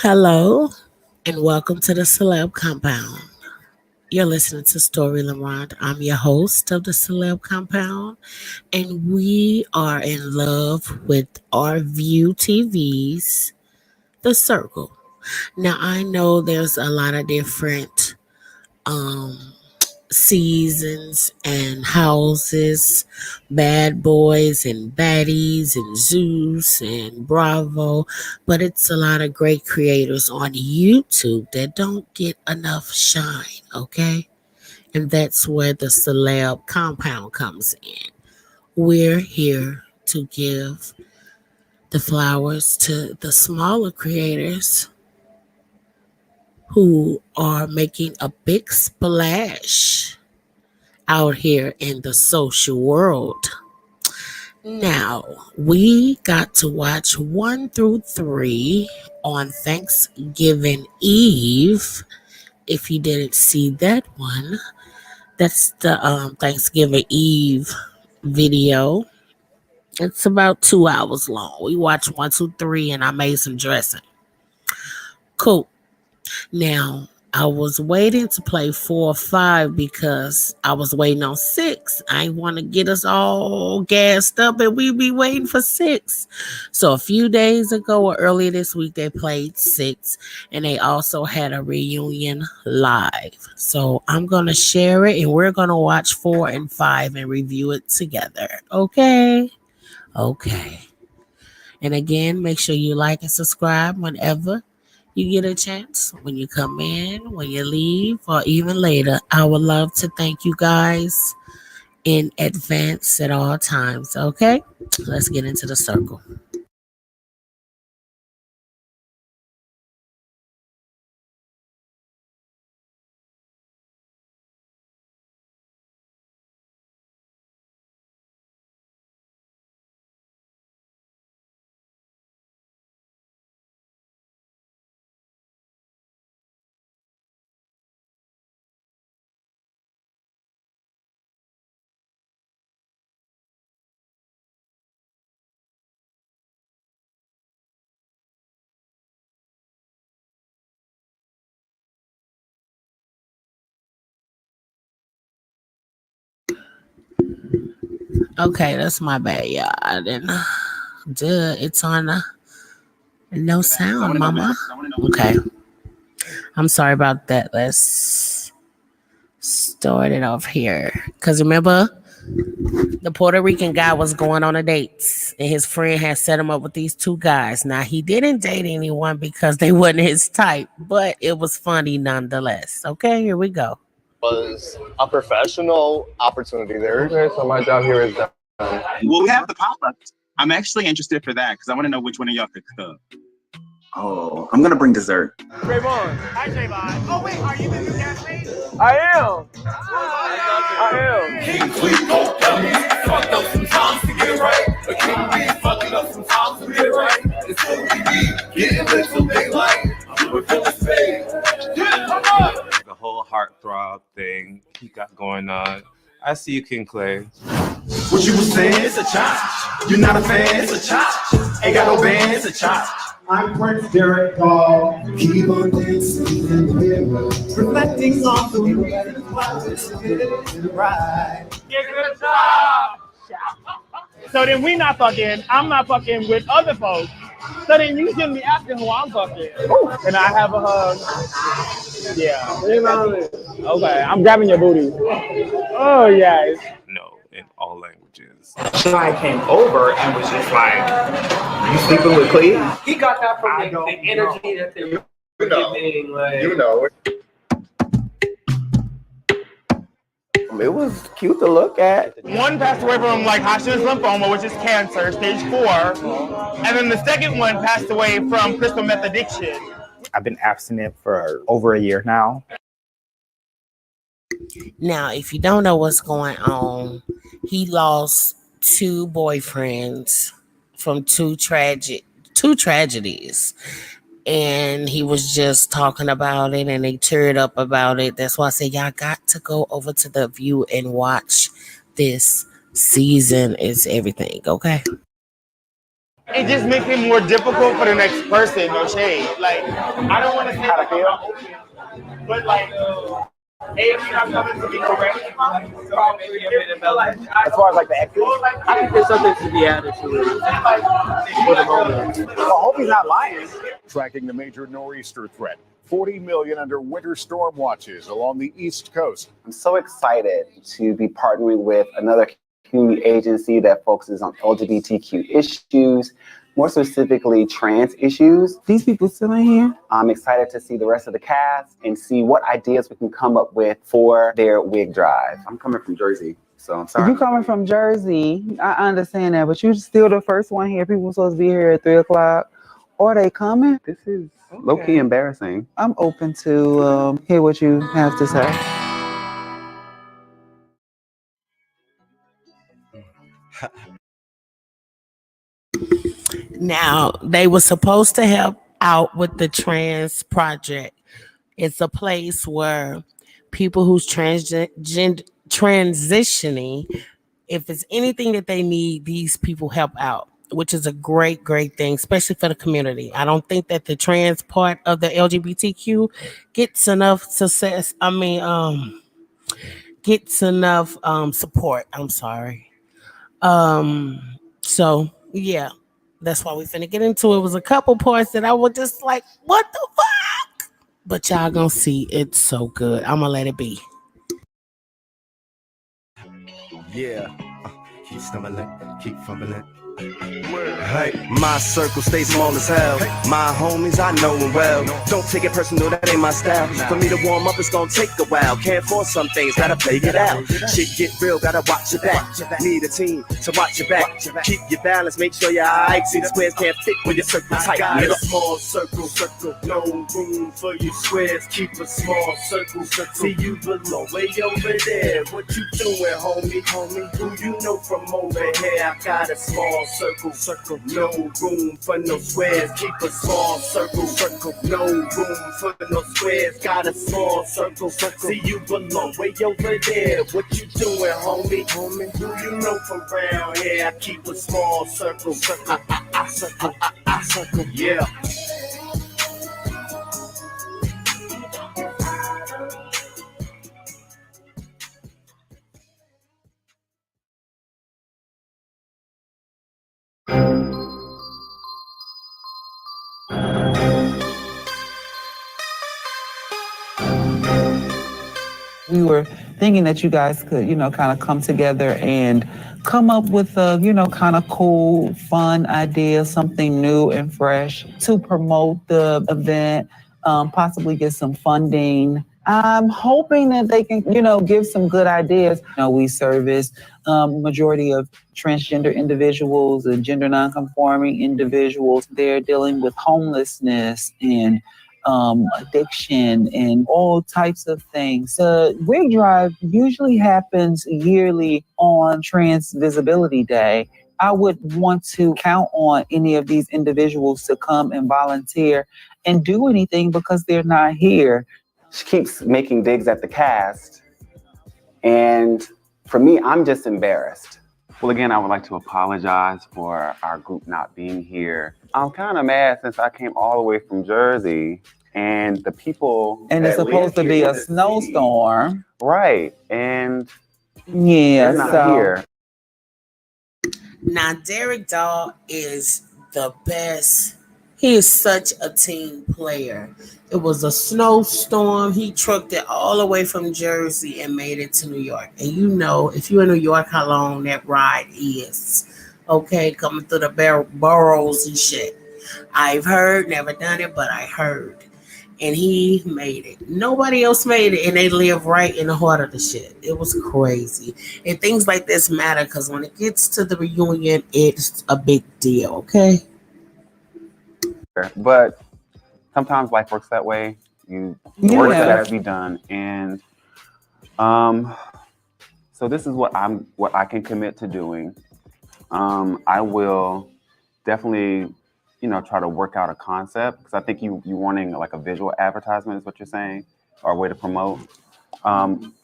Hello, and welcome to the Celeb Compound. You're listening to Story Lamont. I'm your host of the Celeb Compound, and we are in love with our View TV's The Circle. Now, I know there's a lot of different um, seasons and houses, bad boys and baddies and Zeus and Bravo, but it's a lot of great creators on YouTube that don't get enough shine, okay? And that's where the celeb compound comes in. We're here to give the flowers to the smaller creators who are making a big splash out here in the social world. Now, we got to watch 1 through 3 on Thanksgiving Eve. If you didn't see that one, that's the Thanksgiving Eve video. It's about 2 hours long. We watched 1, 2, 3, and I made some dressing. Cool. Now, I was waiting to play 4 or 5 because I was waiting on 6. I want to get us all gassed up and we be waiting for 6. So a few days ago or earlier this week, they played 6 and they also had a reunion live. So I'm going to share it and we're going to watch 4 and 5 and review it together. Okay? Okay. And again, make sure you like and subscribe whenever you get a chance, when you come in, when you leave, or even later. I would love to thank you guys in advance at all times. Okay, let's get into the circle. Okay, that's my bad, y'all. I didn't. Duh, it's on no sound, mama. Okay, I'm sorry about that. Let's start it off here. Because remember, the Puerto Rican guy was going on a date, and his friend had set him up with these 2 guys. Now, he didn't date anyone because they wasn't his type, but it was funny nonetheless. Okay, here we go. Was a professional opportunity there. Okay, so my job here is done. Well, we have the potluck. I'm actually interested for that because I want to know which one of y'all could cook. Oh, I'm gonna bring dessert. Trayvon. Hi, Trayvon. Oh, wait, are you the new castmate? I am. I am. King Tweet, fucked up some times to get right. A king be fucking up some times to get right. It's what we be getting lit till daylight. We're feeling safe. Yeah, come on. The whole heartthrob thing he got going on. I see you, King Clay. What you was saying, it's a challenge. You're not a fan, it's a challenge. Ain't got no band, it's a challenge. I'm Prince Derek Paul. Keep on dancing in the mirror, reflecting on the reasons why this is right. Get to the top. So then we not fucking, I'm not fucking with other folks. So then you shouldn't be asking who I'm fucking. Can I have a hug? Yeah. Okay, I'm grabbing your booty. Oh, yes. No, in all languages. I came over and was just like, "You sleeping with Cleve?" He got that from the energy that they were giving. Like, You know, it was cute to look at. One passed away from like Hodgkin's lymphoma, which is cancer, stage 4. And then the second one passed away from crystal meth addiction. I've been abstinent for over a year now. Now, if you don't know what's going on, he lost 2 boyfriends from two tragedies. And he was just talking about it and they teared up about it. That's why I said y'all got to go over to the View and watch this season. Is everything, okay? It just makes it more difficult for the next person. No shade. Like I don't want to say like I'm not open, but like. Hey, if you're not coming to be correct, As far as like the exes, I think there's something to be added to it for the moment. I hope he's not lying. Tracking the major nor'easter threat. 40 million under winter storm watches along the East Coast. I'm so excited to be partnering with another community agency that focuses on LGBTQ issues, more specifically trans issues. These people still in here. I'm excited to see the rest of the cast and see what ideas we can come up with for their wig drive. I'm coming from Jersey, so I'm sorry. You coming from Jersey, I understand that, but you still the first one here. People supposed to be here at 3 o'clock. Are they coming? This is low-key embarrassing. I'm open to hear what you have to say. Now, they were supposed to help out with the trans project. It's a place where people who's transitioning, if it's anything that they need, these people help out, which is a great, great thing, especially for the community. I don't think that the trans part of the LGBTQ gets enough success. Gets enough support. I'm sorry. So yeah, that's why we finna get into it. It was a couple parts that I was just like, what the fuck? But y'all gonna see it's so good. I'm gonna let it be. Yeah, keep stumbling, keep fumbling. Hey, my circle stays small as hell. My homies, I know them well. Don't take it personal, that ain't my style. For me to warm up, it's gonna take a while. Can't force some things, gotta play it out. Shit get real, gotta watch your back. Need a team to watch your back. Keep your balance, make sure you're alright. See the squares can't fit when your circle tight. Got a small circle, no room for you squares. Keep a small circle. See you below, way over there. What you doing, homie? Who you know from over here? I got a small circle, no room for no squares. Keep a small circle, no room for no squares. Got a small circle, see you below, way over there. What you doing, homie? Who you know from around here? I keep a small circle, circle, yeah. We were thinking that you guys could, kind of come together and come up with a, kind of cool, fun idea, something new and fresh to promote the event, possibly get some funding. I'm hoping that they can, give some good ideas. We service majority of transgender individuals and gender nonconforming individuals. They're dealing with homelessness and addiction and all types of things. The wig drive usually happens yearly on Trans Visibility Day. I would want to count on any of these individuals to come and volunteer and do anything because they're not here. She keeps making digs at the cast, and for me, I'm just embarrassed. Well, again, I would like to apologize for our group not being here. I'm kind of mad since I came all the way from Jersey, and the people. And it's supposed to be a snowstorm. Right, and yeah, they're not here. Now, Derek Dahl is the best. He is such a team player. It was a snowstorm. He trucked it all the way from Jersey and made it to New York. And if you're in New York, how long that ride is. Okay, coming through the boroughs and shit. I've heard, never done it, but I heard. And he made it. Nobody else made it, and they live right in the heart of the shit. It was crazy. And things like this matter because when it gets to the reunion, it's a big deal, okay? But sometimes life works that way. The work that has to be done, and so this is what I can commit to doing. I will definitely, try to work out a concept because I think you wanting like a visual advertisement is what you're saying, or a way to promote.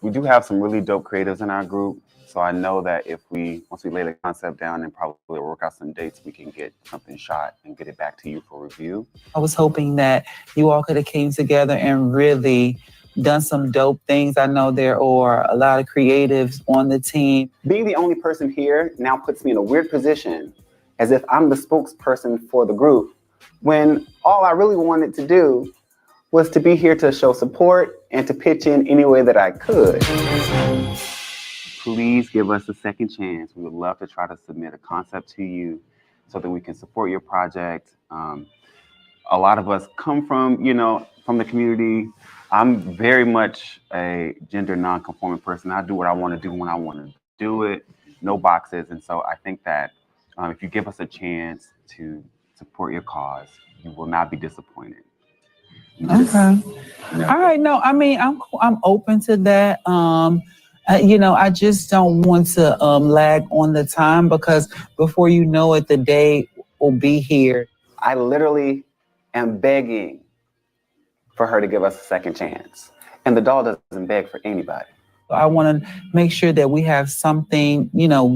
We do have some really dope creatives in our group, So I know that once we lay the concept down and probably work out some dates, we can get something shot and get it back to you for review. I was hoping that you all could have came together and really done some dope things. I know there are a lot of creatives on the team. Being the only person here now puts me in a weird position, as if I'm the spokesperson for the group, when all I really wanted to do was to be here to show support and to pitch in any way that I could. Please give us a second chance. We would love to try to submit a concept to you so that we can support your project. A lot of us come from the community. I'm very much a gender non-conforming person. I do what I want to do when I want to do it, no boxes. And so I think that if you give us a chance to support your cause, you will not be disappointed. Okay. All right. No, I mean, I'm open to that. I just don't want to lag on the time, because before you know it, the day will be here. I literally am begging for her to give us a second chance. And the doll doesn't beg for anybody. I want to make sure that we have something,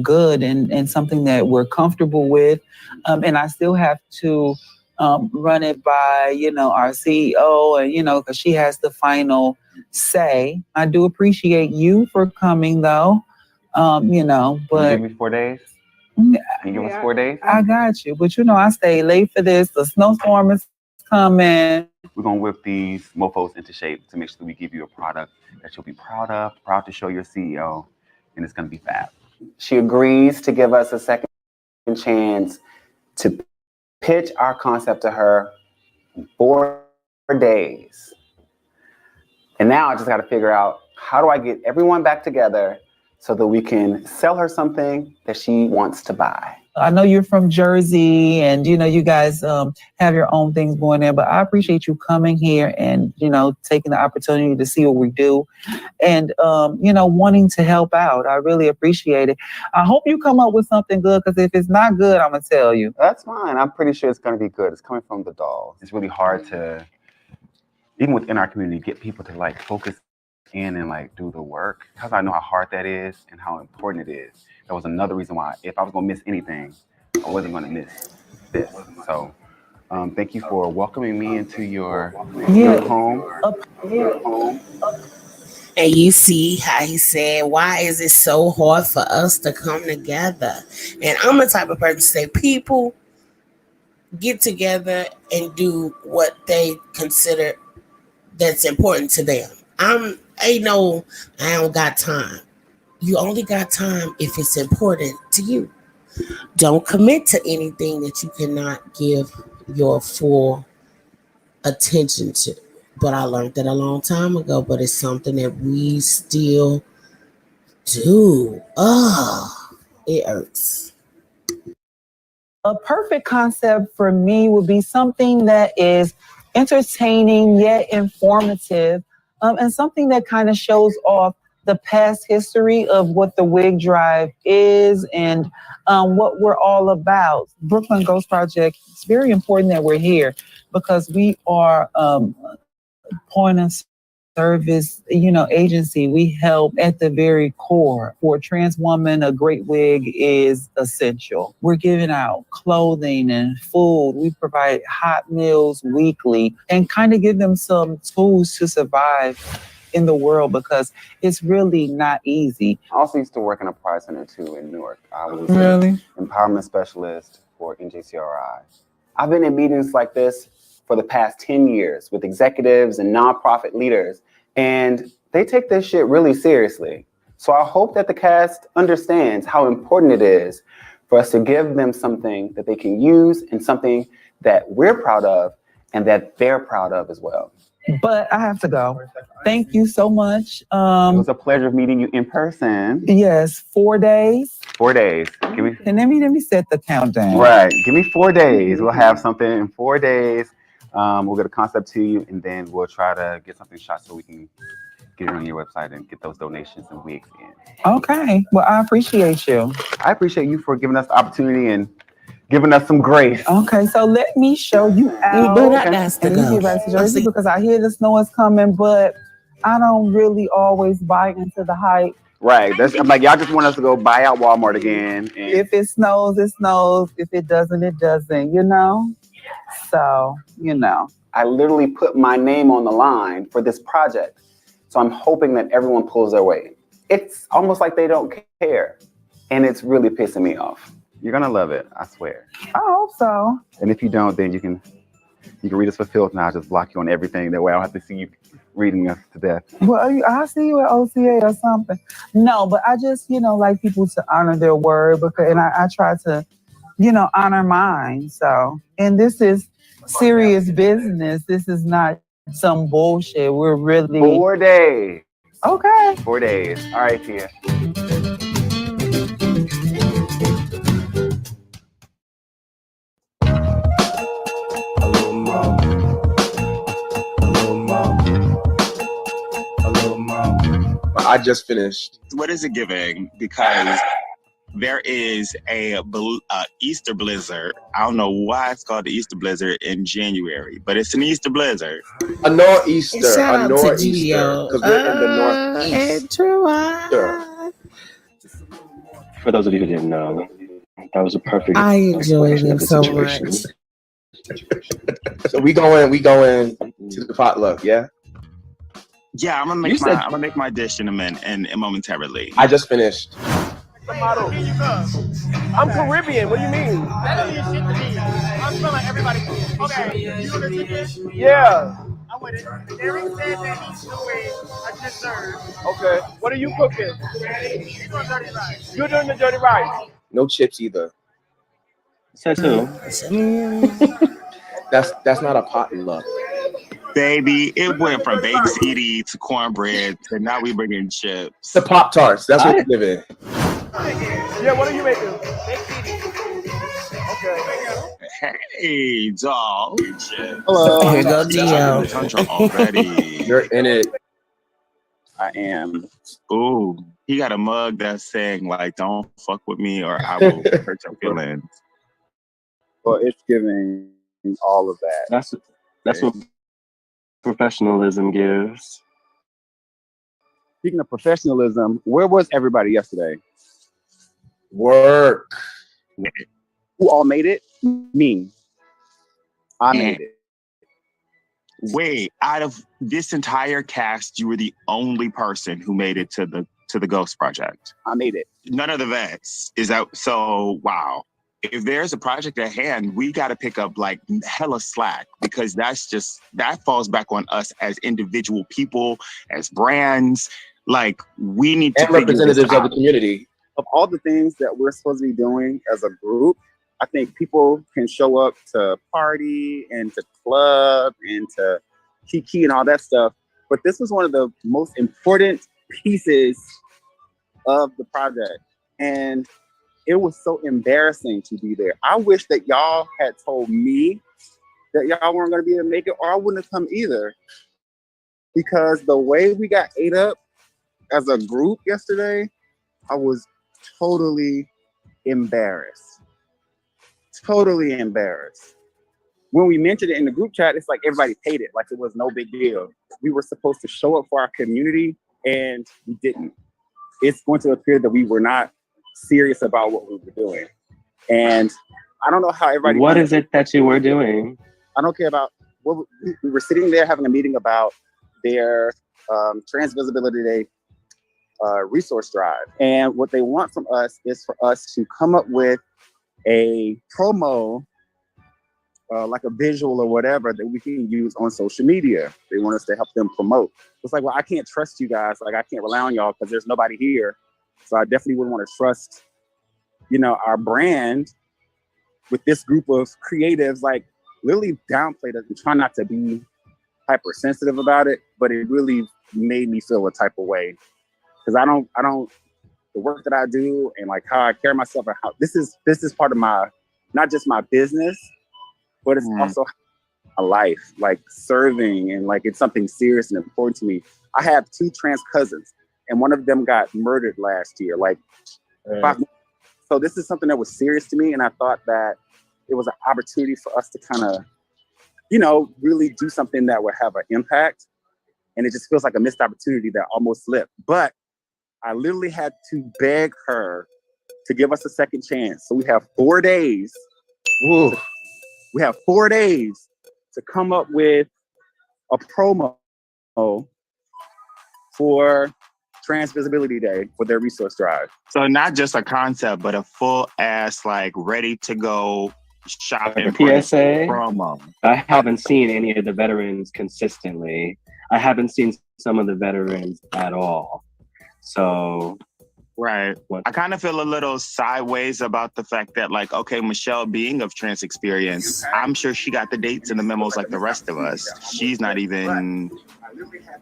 good and something that we're comfortable with. And I still have to run it by, our CEO, and, because she has the final say. I do appreciate you for coming, though, but. Can you give me 4 days? Can you give us 4 days? I got you. But, I stayed late for this. The snowstorm is coming. We're going to whip these mofos into shape to make sure that we give you a product that you'll be proud of, proud to show your CEO, and it's going to be fab. She agrees to give us a second chance to pitch our concept to her in 4 days. And now I just got to figure out, how do I get everyone back together so that we can sell her something that she wants to buy? I know you're from Jersey and, you guys have your own things going there, but I appreciate you coming here and, taking the opportunity to see what we do and, wanting to help out. I really appreciate it. I hope you come up with something good, because if it's not good, I'm going to tell you. That's fine. I'm pretty sure it's going to be good. It's coming from the dolls. It's really hard to, even within our community, get people to focus in and do the work, because I know how hard that is and how important it is. That was another reason why, if I was going to miss anything, I wasn't going to miss this. So thank you for welcoming me into your home. And you see how he said, why is it so hard for us to come together? And I'm the type of person to say, people get together and do what they consider that's important to them. I don't got time. You only got time if it's important to you. Don't commit to anything that you cannot give your full attention to. But I learned that a long time ago, but it's something that we still do. It hurts. A perfect concept for me would be something that is entertaining yet informative, and something that kind of shows off the past history of what the Wig Drive is and what we're all about. Brooklyn Ghost Project, it's very important that we're here, because we are point of service, agency. We help at the very core. For a trans woman, a great wig is essential. We're giving out clothing and food. We provide hot meals weekly and kind of give them some tools to survive in the world, because it's really not easy. I also used to work in a Pride Center too in Newark. I was an empowerment specialist for NJCRI. I've been in meetings like this for the past 10 years with executives and nonprofit leaders, and they take this shit really seriously. So I hope that the cast understands how important it is for us to give them something that they can use and something that we're proud of and that they're proud of as well. But I have to go. Thank you so much. It was a pleasure meeting you in person. Yes, 4 days. 4 days. And let me set the countdown. Right. Give me 4 days. We'll have something in 4 days. We'll get a concept to you, and then we'll try to get something shot so we can get it on your website and get those donations and wigs in. Okay. Well, I appreciate you. I appreciate you for giving us the opportunity and giving us some grace. Okay, so let me show you out. Because I hear the snow is coming, but I don't really always buy into the hype. Right. I'm like, y'all just want us to go buy out Walmart again. And If it snows, it snows. If it doesn't, it doesn't, So, I literally put my name on the line for this project. So I'm hoping that everyone pulls their weight. It's almost like they don't care. And it's really pissing me off. You're going to love it, I swear. I hope so. And if you don't, then you can read us for filth now. I'll just block you on everything. That way I don't have to see you reading us to death. Well, I'll see you at OCA or something. No, but I just, like people to honor their word and I try to, honor mine. So, and this is serious business. This is not some bullshit. We're really 4 days. Okay. 4 days. All right, Tia. I just finished. What is it giving? Because there is a Easter blizzard. I don't know why it's called the Easter blizzard in January, but it's an Easter blizzard. A nor'easter. Shout A out to nor'easter. Gio. Because we're in the northeast. And Trua. For those of you who didn't know, that was a perfect I enjoy explanation them of the so situation. much. So we going to the potluck, yeah? Yeah, I'm gonna make my dish in momentarily. I just finished. I'm Caribbean. What do you mean? That doesn't mean shit to me. I'm smelling everybody. Okay, you want to this? Yeah. I'm with it. Eric said that he's doing a dessert. Okay. What are you cooking? He's doing dirty rice. You're doing the dirty rice. No chips either. Says who? That's not a potluck. Baby, it went from baked ziti to cornbread to now we bringing chips. The Pop-Tarts. That's what we live in. Yeah, what are you making? Baked ziti. Okay. Hey, dog. Hello. Here go Gio. Already. You're in it. I am. Ooh, he got a mug that's saying like, "Don't fuck with me, or I will hurt your feelings." Well, it's giving all of that. That's what professionalism gives. Speaking of professionalism, where was everybody yesterday? Work. Who all made it? Me. I made it. Wait, out of this entire cast, you were the only person who made it to the Ghost Project. I made it. None of the vets. Is that so? Wow. If there's a project at hand, we got to pick up like hella slack, because that falls back on us as individual people, as brands. Like, we need to and representatives of the community. Of all the things that we're supposed to be doing as a group, I think people can show up to party and to club and to kiki and all that stuff. But this was one of the most important pieces of the project. And it was so embarrassing to be there. I wish that y'all had told me that y'all weren't going to be able to make it, or I wouldn't have come either. Because the way we got ate up as a group yesterday, I was totally embarrassed. Totally embarrassed. When we mentioned it in the group chat, it's like everybody paid it, like it was no big deal. We were supposed to show up for our community, and we didn't. It's going to appear that we were not serious about what we were doing. And I don't know how everybody... What is it that you were doing? I don't care about what we were sitting there having a meeting about their Trans Visibility Day resource drive. And what they want from us is for us to come up with a promo, like a visual or whatever, that we can use on social media. They want us to help them promote. It's like, well, I can't trust you guys. Like, I can't rely on y'all because there's nobody here. So I definitely wouldn't want to trust, our brand with this group of creatives, like literally downplayed us and try not to be hypersensitive about it. But it really made me feel a type of way. Because I don't, the work that I do and like how I carry myself and how this is part of my, not just my business, but it's also my life, like serving, and like it's something serious and important to me. I have 2 trans cousins, and one of them got murdered last year. So this is something that was serious to me, and I thought that it was an opportunity for us to kind of, really do something that would have an impact. And it just feels like a missed opportunity that almost slipped. But I literally had to beg her to give us a second chance. So we have 4 days. We have 4 days to come up with a promo for Trans Visibility Day for their resource drive. So not just a concept, but a full ass, like, ready to go shopping Like a PSA promo. I haven't seen any of the veterans consistently. I haven't seen some of the veterans at all. So right. I kind of feel a little sideways about the fact that, like, okay, Michelle being of trans experience, I'm sure she got the dates and the memos like the rest of us. She's not even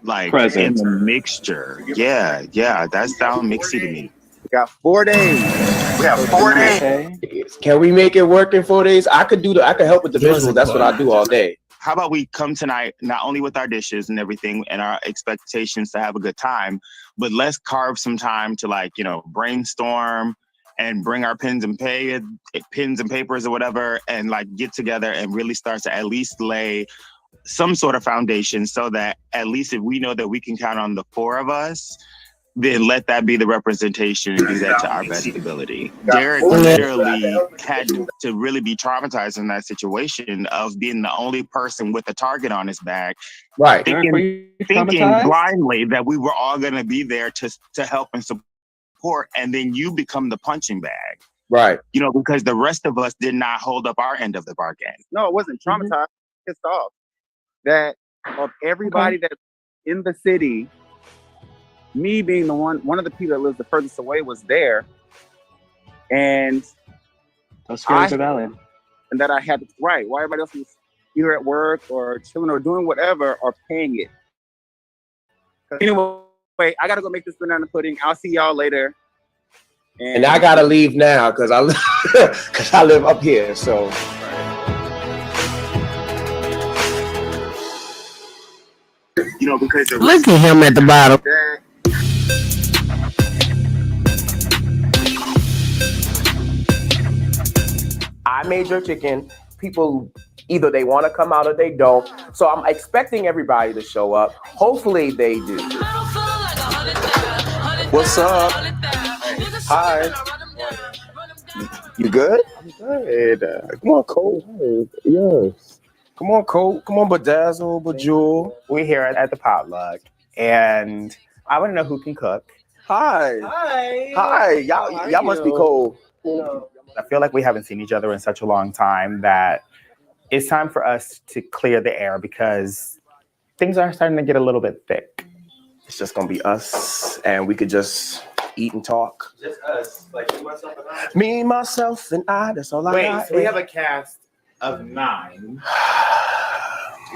like present in the mixture. Yeah, that sounds mixy to me. We got 4 days. We have 4 days. Can we make it work in 4 days? I could help with the visuals. That's what I do all day. How about we come tonight, not only with our dishes and everything and our expectations to have a good time, but let's carve some time to, like, you know, brainstorm and bring our pens and papers or whatever, and, like, get together and really start to at least lay some sort of foundation, so that at least if we know that we can count on the 4 of us, then let that be the representation and do that to our best ability. Derek literally had to really be traumatized in that situation of being the only person with a target on his back. Right. Thinking blindly that we were all going to be there to help and support, and then you become the punching bag. Right. You know, because the rest of us did not hold up our end of the bargain. No, it wasn't traumatized. Pissed off that of everybody that's in the city, me being the one of the people that lives the furthest away was there, and those feelings are valid. And that I had to, right, while everybody else was either at work or chilling or doing whatever or paying it. Anyway, I gotta go make this banana pudding. I'll see y'all later. And I gotta leave now because I live up here. So. You know, because look at him at the bottom. I made your chicken. People, either they want to come out or they don't. So I'm expecting everybody to show up. Hopefully they do. What's up? Hi. You good? I'm good. Come on, Cole. Yes. Come on, Cole. Come on, Bedazzle, Bejewel. We're here at the potluck, and I want to know who can cook. Hi. Hi. Hi. Y'all must be cold. I feel like we haven't seen each other in such a long time that it's time for us to clear the air because things are starting to get a little bit thick. It's just gonna be us, and we could just eat and talk. Just us, like me, myself, and I. Me, myself, and I. That's all I got. Wait, so we have a cast of 9.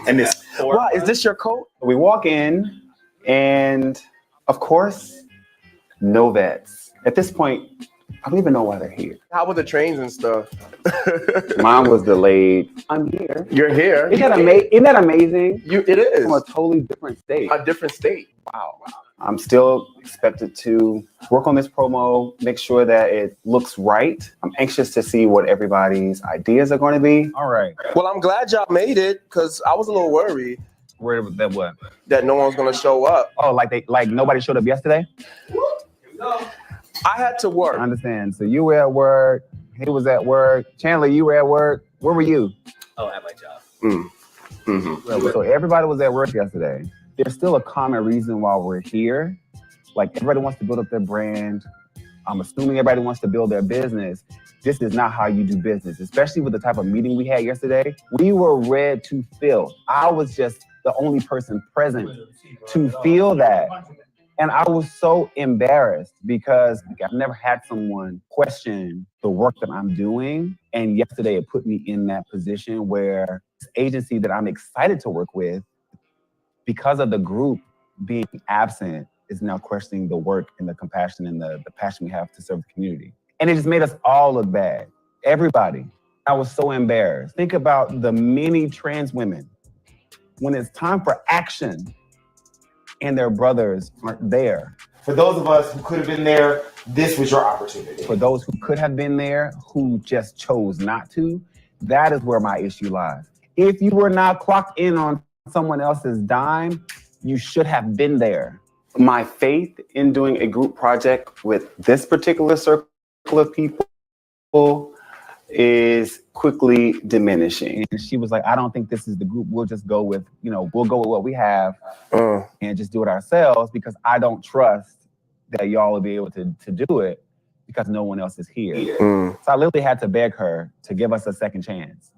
And this. Wow, is this your coat? We walk in, and of course, no vets. At this point, I don't even know why they're here. How were the trains and stuff? Mine was delayed. I'm here. You're here. Isn't that amazing? It is. From a totally different state. A different state. Wow. I'm still expected to work on this promo, make sure that it looks right. I'm anxious to see what everybody's ideas are going to be. All right. Well, I'm glad y'all made it because I was a little worried. Worried that what? That no one's gonna show up. Oh, like nobody showed up yesterday? I had to work. I understand. So you were at work. He was at work. Chandler, you were at work. Where were you? Oh, at my job. Mm-hmm. So everybody was at work yesterday. There's still a common reason why we're here. Like everybody wants to build up their brand. I'm assuming everybody wants to build their business. This is not how you do business, especially with the type of meeting we had yesterday. We were ready to fill. I was just the only person present to feel that. And I was so embarrassed because I've never had someone question the work that I'm doing. And yesterday it put me in that position where this agency that I'm excited to work with, because of the group being absent, is now questioning the work and the compassion and the passion we have to serve the community. And it just made us all look bad. Everybody. I was so embarrassed. Think about the many trans women when it's time for action and their brothers aren't there. For those of us who could have been there, this was your opportunity. For those who could have been there, who just chose not to, that is where my issue lies. If you were not clocked in on someone else's dime, you should have been there. My faith in doing a group project with this particular circle of people is quickly diminishing. And she was like, I don't think this is the group. We'll just go with, we'll go with what we have and just do it ourselves because I don't trust that y'all will be able to do it because no one else is here. So I literally had to beg her to give us a second chance.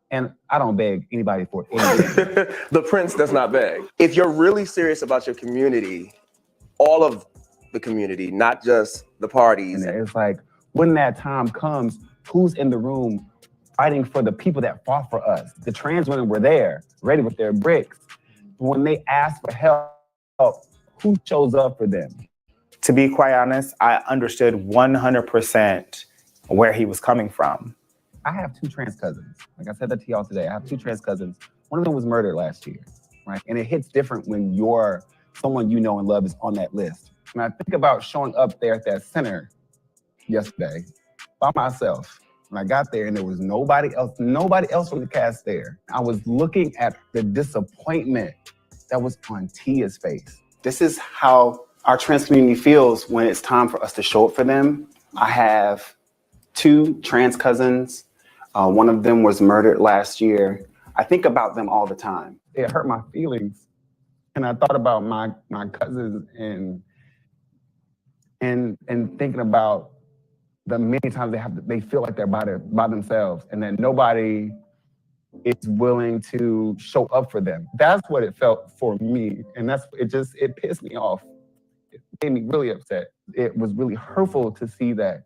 And I don't beg anybody for anything. The prince does not beg. If you're really serious about your community, all of the community, not just the parties. And it's like, when that time comes, who's in the room fighting for the people that fought for us? The trans women were there, ready with their bricks. When they asked for help, who shows up for them? To be quite honest, I understood 100% where he was coming from. I have 2 trans cousins. Like I said that to y'all today. I have 2 trans cousins. One of them was murdered last year, right? And it hits different when someone you know and love is on that list. And I think about showing up there at that center yesterday by myself. When I got there and there was nobody else from the cast there. I was looking at the disappointment that was on Tia's face. This is how our trans community feels when it's time for us to show up for them. I have 2 trans cousins. One of them was murdered last year. I think about them all the time. It hurt my feelings. And I thought about my cousins and thinking about the many times they feel like they're by themselves and that nobody is willing to show up for them. That's what it felt for me. And it pissed me off. It made me really upset. It was really hurtful to see that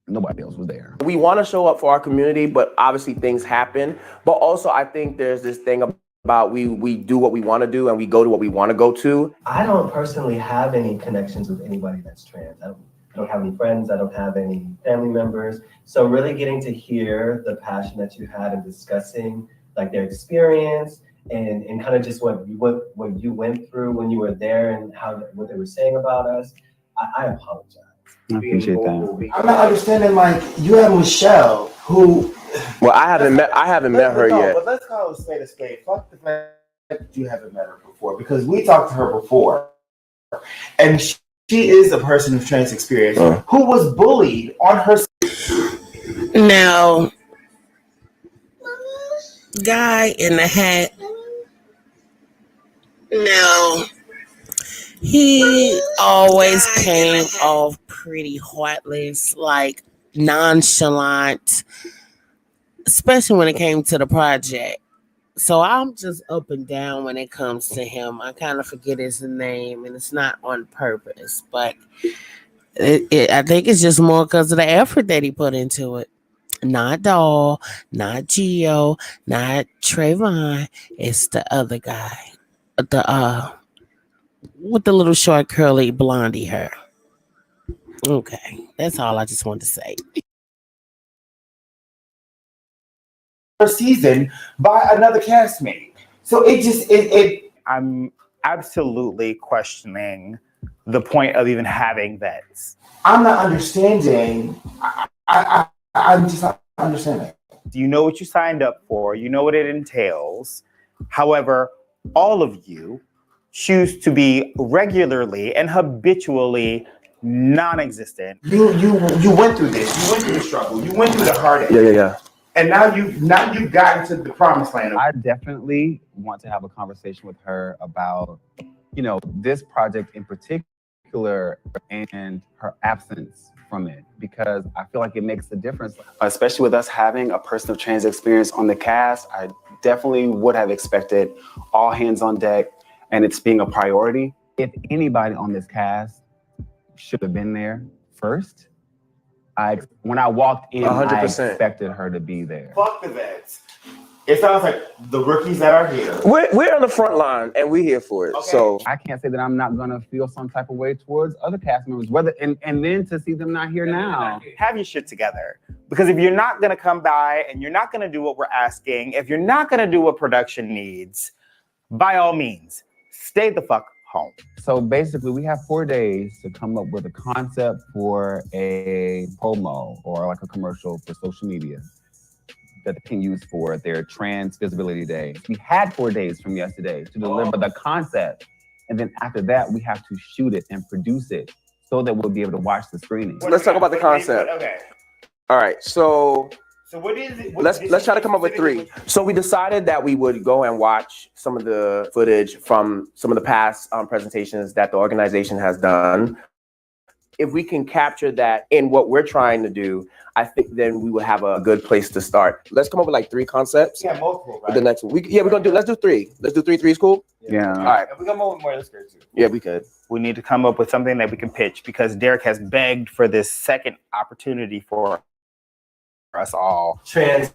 nobody else was there. We want to show up for our community, but obviously things happen. But also I think there's this thing about we do what we want to do and we go to what we want to go to. I don't personally have any connections with anybody that's trans. I don't have any friends. I don't have any family members. So really getting to hear the passion that you had in discussing like their experience and kind of just what you went through when you were there and what they were saying about us, I apologize. I appreciate that. I'm not understanding, like, you have Michelle, who... Well, I haven't met her yet. But let's call it a spade. Fuck the fact that you haven't met her before, because we talked to her before. And she is a person of trans experience who was bullied on her... Now, guy in the hat. Now, he always came off pretty heartless, like nonchalant, especially when it came to the project. So I'm just up and down when it comes to him. I kind of forget his name, and it's not on purpose, but I think it's just more because of the effort that he put into it. Not Doll, not Gio, not Trayvon. It's the other guy, with the little short curly blondie hair. Okay, that's all I just wanted to say. Season by another castmate. So I'm absolutely questioning the point of even having this. I'm not understanding. I'm just not understanding. You know what you signed up for. You know what it entails. However, all of you choose to be regularly and habitually non-existent. You went through this. You went through the struggle. You went through the heartache. Yeah. And now you've gotten to the promised land. I definitely want to have a conversation with her about, this project in particular and her absence from it, because I feel like it makes a difference. Especially with us having a person of trans experience on the cast, I definitely would have expected all hands on deck and it's being a priority. If anybody on this cast should have been there first, when I walked in, 100%. I expected her to be there. Fuck the vets. It sounds like the rookies that are here. We're on the front line and we're here for it. Okay. So I can't say that I'm not gonna feel some type of way towards other cast members, and then to see them not here now. Have your shit together. Because if you're not gonna come by and you're not gonna do what we're asking, if you're not gonna do what production needs, by all means, stay the fuck home. So basically, we have 4 days to come up with a concept for a promo or like a commercial for social media that they can use for their Trans Visibility Day. We had 4 days from yesterday to deliver the concept And then after that, we have to shoot it and produce it so that we'll be able to watch the screening. Let's talk about the concept. Okay. All right, so what is it? Let's try to come up with 3. So we decided that we would go and watch some of the footage from some of the past presentations that the organization has done. If we can capture that in what we're trying to do, I think then we will have a good place to start. Let's come up with like 3 concepts. Yeah, multiple, right? The next one. Let's do 3. Let's do 3. 3 is cool? Yeah. All right. If we come up with more, that's great too. Yeah, we could. We need to come up with something that we can pitch because Derek has begged for this second opportunity for us all. Trans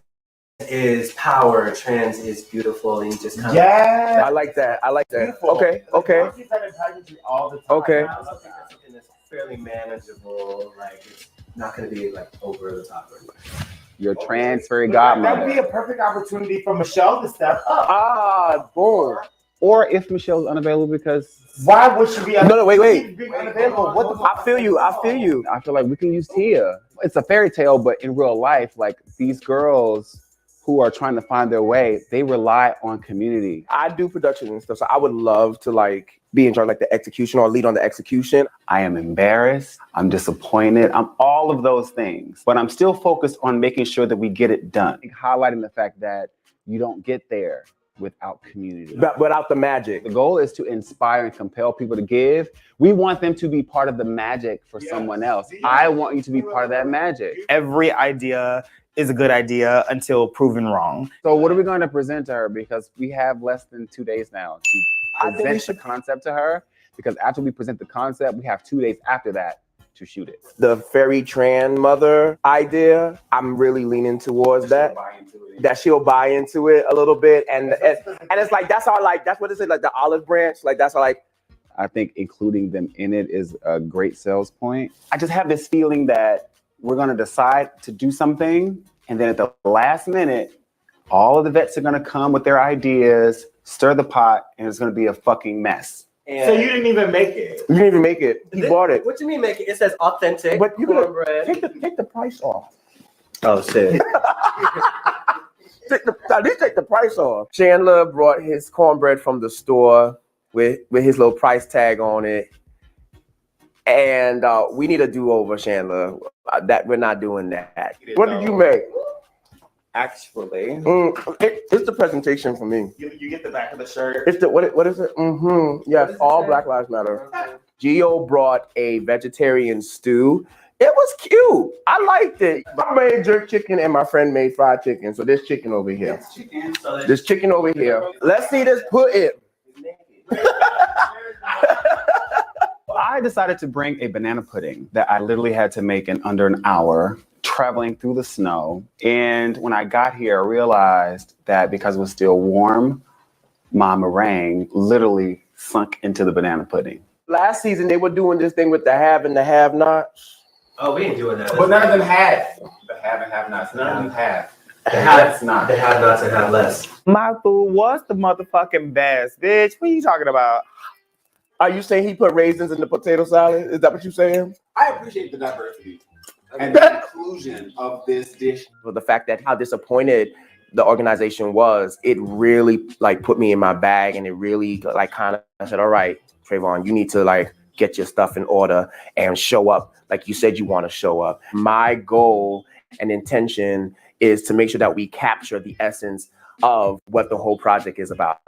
is power. Trans is beautiful. And you just kind Yeah. I like that. Beautiful. Okay. I keep that in pageantry all the time. Okay. I also think that's something that's fairly manageable. Like it's not going to be like over the top or anything. Your trans fairy That would godmother. be a perfect opportunity for Michelle to step up. Boom. Or if Michelle's unavailable because... Why would she be No, wait. being unavailable? What the I feel you. I feel like we can use Tia. It's a fairy tale, but in real life, like these girls who are trying to find their way, they rely on community. I do production and stuff, so I would love to like be in charge, like the execution or lead on the execution. I am embarrassed. I'm disappointed. I'm all of those things, but I'm still focused on making sure that we get it done. Highlighting the fact that you don't get there without community. But without the magic. The goal is to inspire and compel people to give. We want them to be part of the magic for someone else. I want you to be part of that magic. Every idea is a good idea until proven wrong. So what are we going to present to her? Because we have less than 2 days now to present the concept to her. Because after we present the concept, we have 2 days after that to shoot it. The fairy trans mother idea, I'm really leaning towards that. That she'll buy into it a little bit, and it's like that's what is it, like the olive branch, like that's all. I think including them in it is a great sales point. I just have this feeling that we're going to decide to do something, and then at the last minute, all of the vets are going to come with their ideas, stir the pot, and it's going to be a fucking mess. So you didn't even make it. You didn't even make it. He bought it. What do you mean make it? It says authentic. But you cornbread. take the price off. Oh shit. At least take the price off. Chandler brought his cornbread from the store with his little price tag on it. And we need a do-over, Chandler. That we're not doing that. What did you make? Actually, it's the presentation for me. You get the back of the shirt. It's the what is it? Yes, all Black Lives Matter. Gio brought a vegetarian stew. It was cute. I liked it. I made jerk chicken and my friend made fried chicken. So there's chicken over here. There's chicken over here. Let's see this pudding. I decided to bring a banana pudding that I literally had to make in under an hour, traveling through the snow. And when I got here, I realized that because it was still warm, my meringue literally sunk into the banana pudding. Last season, they were doing this thing with the have and the have-nots. Oh, we ain't doing that. But none of them had the have and have-nots. None of them have. They have nots and have less. My food was the motherfucking best, bitch. What are you talking about? Are you saying he put raisins in the potato salad? Is that what you're saying? I appreciate the diversity and the inclusion of this dish. Well, the fact that how disappointed the organization was, it really like put me in my bag, and it really like kind of said, all right, Trayvon, you need to like get your stuff in order and show up like you said you want to show up. My goal and intention is to make sure that we capture the essence of what the whole project is about.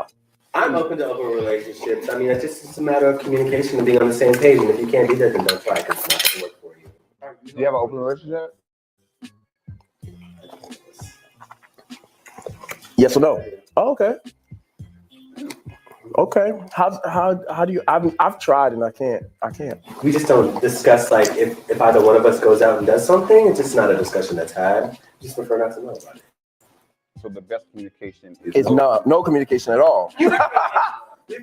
I'm open to open relationships. I mean, it's a matter of communication and being on the same page. And if you can't be there, then don't try because it's not going to work for you. Do you have an open relationship? Yes or no? Oh, okay. Okay. How do you? I've tried and I can't. We just don't discuss like if either one of us goes out and does something. It's just not a discussion that's had. We just prefer not to know about it. So the best communication is no communication at all. We've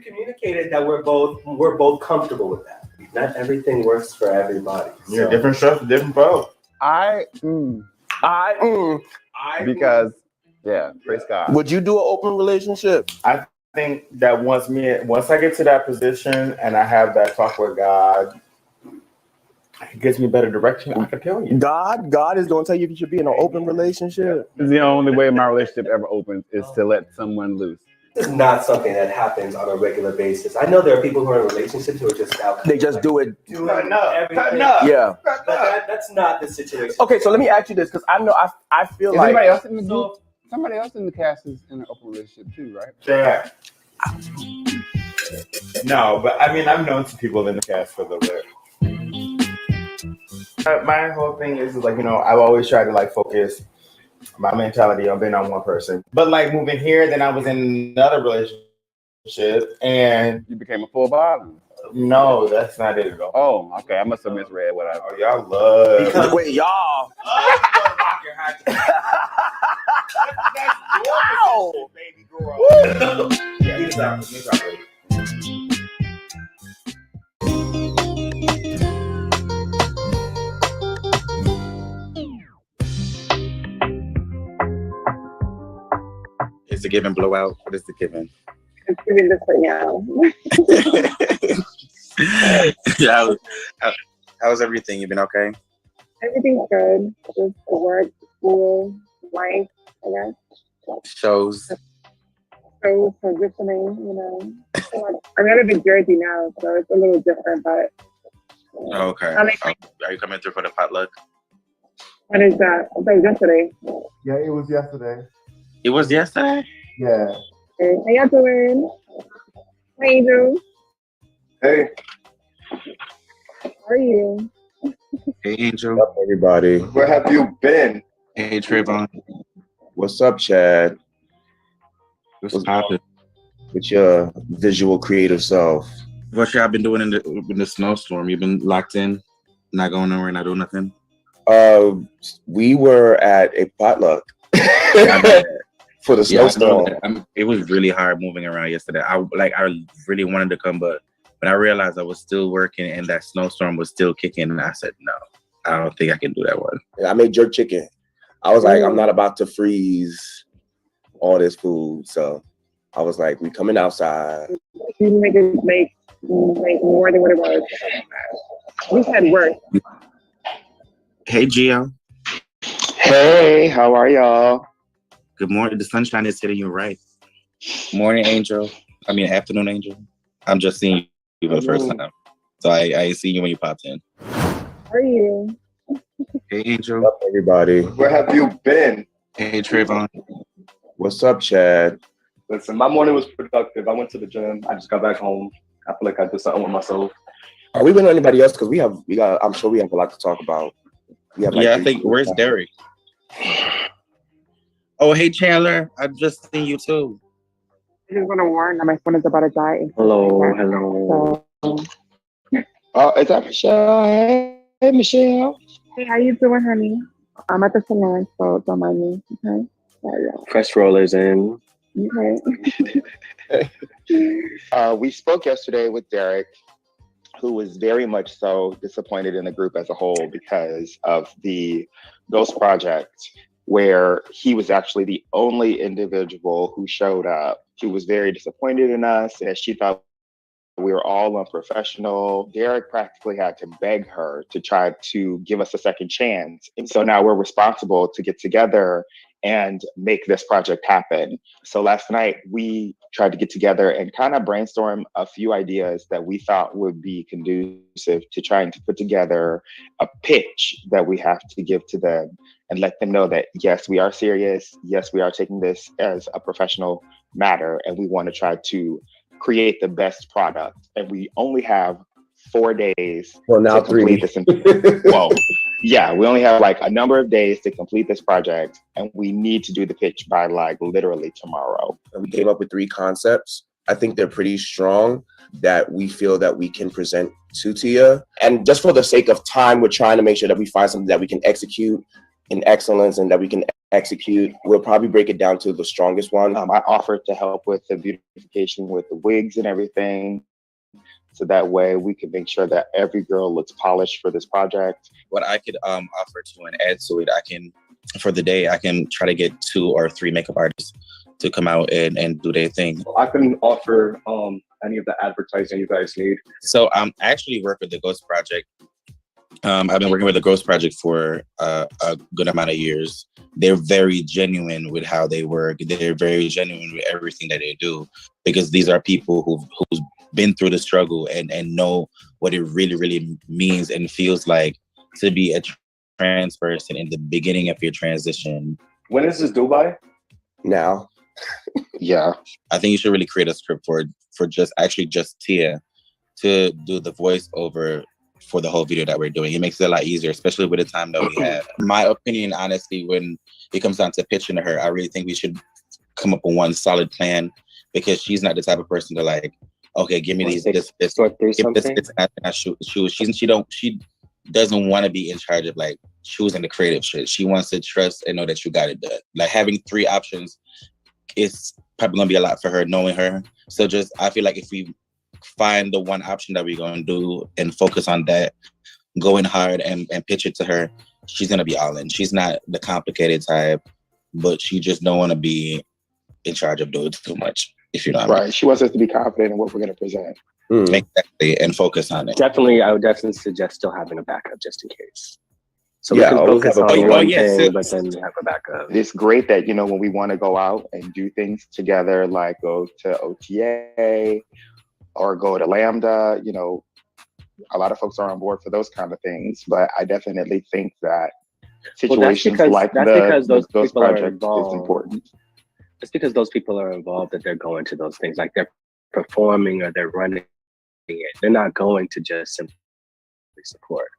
communicated that we're both comfortable with that. Not everything works for everybody. You're different stuff, different boat. Because praise God. Would you do an open relationship? I think that once I get to that position and I have that talk with God, it gives me better direction. I can tell you. God is going to tell you if you should be in an open relationship. The only way my relationship ever opens is to let someone loose. This is not something that happens on a regular basis. I know there are people who are in relationships who are just out. They just do it. Doing everything. Yeah. But that's not the situation. Okay, so let me ask you this, because I know I feel Is like anybody else in the group? Somebody else in the cast is in an open relationship too, right? Yeah. No, but I mean, I've known some people in the cast for a little bit. My whole thing is like, I've always tried to like focus my mentality on being on one person. But like moving here, then I was in another relationship and you became a full bottom. No, that's not it at all. Oh, okay. I must have misread what I. Oh, y'all love. Wait, y'all. Wow. Baby girl. Yeah, he's out. Is the given blowout? What is the given? It's giving this right now. How's everything? You been okay? Everything's good. Just work, school, life, I guess. Shows. So transitioning, I'm out of New Jersey now, so it's a little different, but. Okay. Are you coming through for the potluck? When is that? I think yesterday. Yeah, it was yesterday. It was yesterday? Yeah. Hey, how y'all doing? How you doing? Hey. How are you? Hey, Angel. What's up, everybody? Where have you been? Hey, Trayvon. What's up, Chad? What's poppin'? With your visual creative self. What y'all been doing in the snowstorm? You been locked in? Not going nowhere, not doing nothing? We were at a potluck for the snowstorm. It was really hard moving around yesterday. I really wanted to come, but when I realized I was still working and that snowstorm was still kicking, and I said, no, I don't think I can do that one. I made jerk chicken. I was like, I'm not about to freeze all this food. So I was like, we coming outside. You make more than what it was. We had work. Hey, Gio. Hey, how are y'all? Good morning. The sunshine is hitting you right. Morning, Angel. Afternoon, Angel. I'm just seeing you for the first time. So I see you when you popped in. How are you? Hey, Angel. What's up, everybody? Where have you been? Hey, Trayvon. What's up, Chad? Listen, my morning was productive. I went to the gym. I just got back home. I feel like I did something with myself. Are we with anybody else? Because I'm sure we have a lot to talk about. I think, where's Derek? Oh, hey, Chandler. I just seen you too. I just want to warn that my phone is about to die. Hello. So, Is that Michelle? Hey, Michelle. hey, how you doing, honey? I'm at the salon, so don't mind me, okay? Press rollers in. Okay. We spoke yesterday with Derek, who was very much so disappointed in the group as a whole because of the Ghost Project, where he was actually the only individual who showed up. She was very disappointed in us, and she thought we were all unprofessional. Derek practically had to beg her to try to give us a second chance. And so now we're responsible to get together and make this project happen. So last night we tried to get together and kind of brainstorm a few ideas that we thought would be conducive to trying to put together a pitch that we have to give to them and let them know that, yes, we are serious. Yes, we are taking this as a professional matter, and we want to try to create the best product. And we only have 4 days Well, now to complete this. We only have like a number of days to complete this project, and we need to do the pitch by like literally tomorrow. We came up with 3 concepts. I think they're pretty strong that we feel that we can present to Tia. And just for the sake of time, we're trying to make sure that we find something that we can execute in excellence and that we can execute. We'll probably break it down to the strongest one. I offered to help with the beautification with the wigs and everything. So that way we can make sure that every girl looks polished for this project. What I could offer to and add to it, for the day, I can try to get 2 or 3 makeup artists to come out and do their thing. I couldn't offer any of the advertising you guys need. So I actually work with the Ghost Project I've been working with the Ghost Project for a good amount of years. They're very genuine with how they work. They're very genuine with everything that they do, because these are people who's been through the struggle and know what it really, really means and feels like to be a trans person in the beginning of your transition. When is this due by? Now. Yeah. I think you should really create a script for just Tia to do the voiceover for the whole video that we're doing. It makes it a lot easier, especially with the time that we have. My opinion, honestly, when it comes down to pitching to her, I really think we should come up with one solid plan, because she's not the type of person to like, okay, give me this, she doesn't want to be in charge of like choosing the creative shit. She wants to trust and know that you got it done. Like having 3 options is probably gonna be a lot for her, knowing her. So I feel like if we find the one option that we're gonna do and focus on that, going hard and pitch it to her, she's gonna be all in. She's not the complicated type, but she just don't want to be in charge of doing too much, if you know what I mean. Right. She wants us to be confident in what we're gonna present. Exactly, and focus on it. Definitely, I would definitely suggest still having a backup just in case. So Yeah, we can always focus have a on backup. one Yes, thing, but then you have a backup. It's great that, when we want to go out and do things together, like go to OTA or go to Lambda, a lot of folks are on board for those kind of things. But I definitely think that situations because those those people are projects involved. is important. It's because those people are involved that they're going to those things, like they're performing or they're running it. They're not going to just simply support.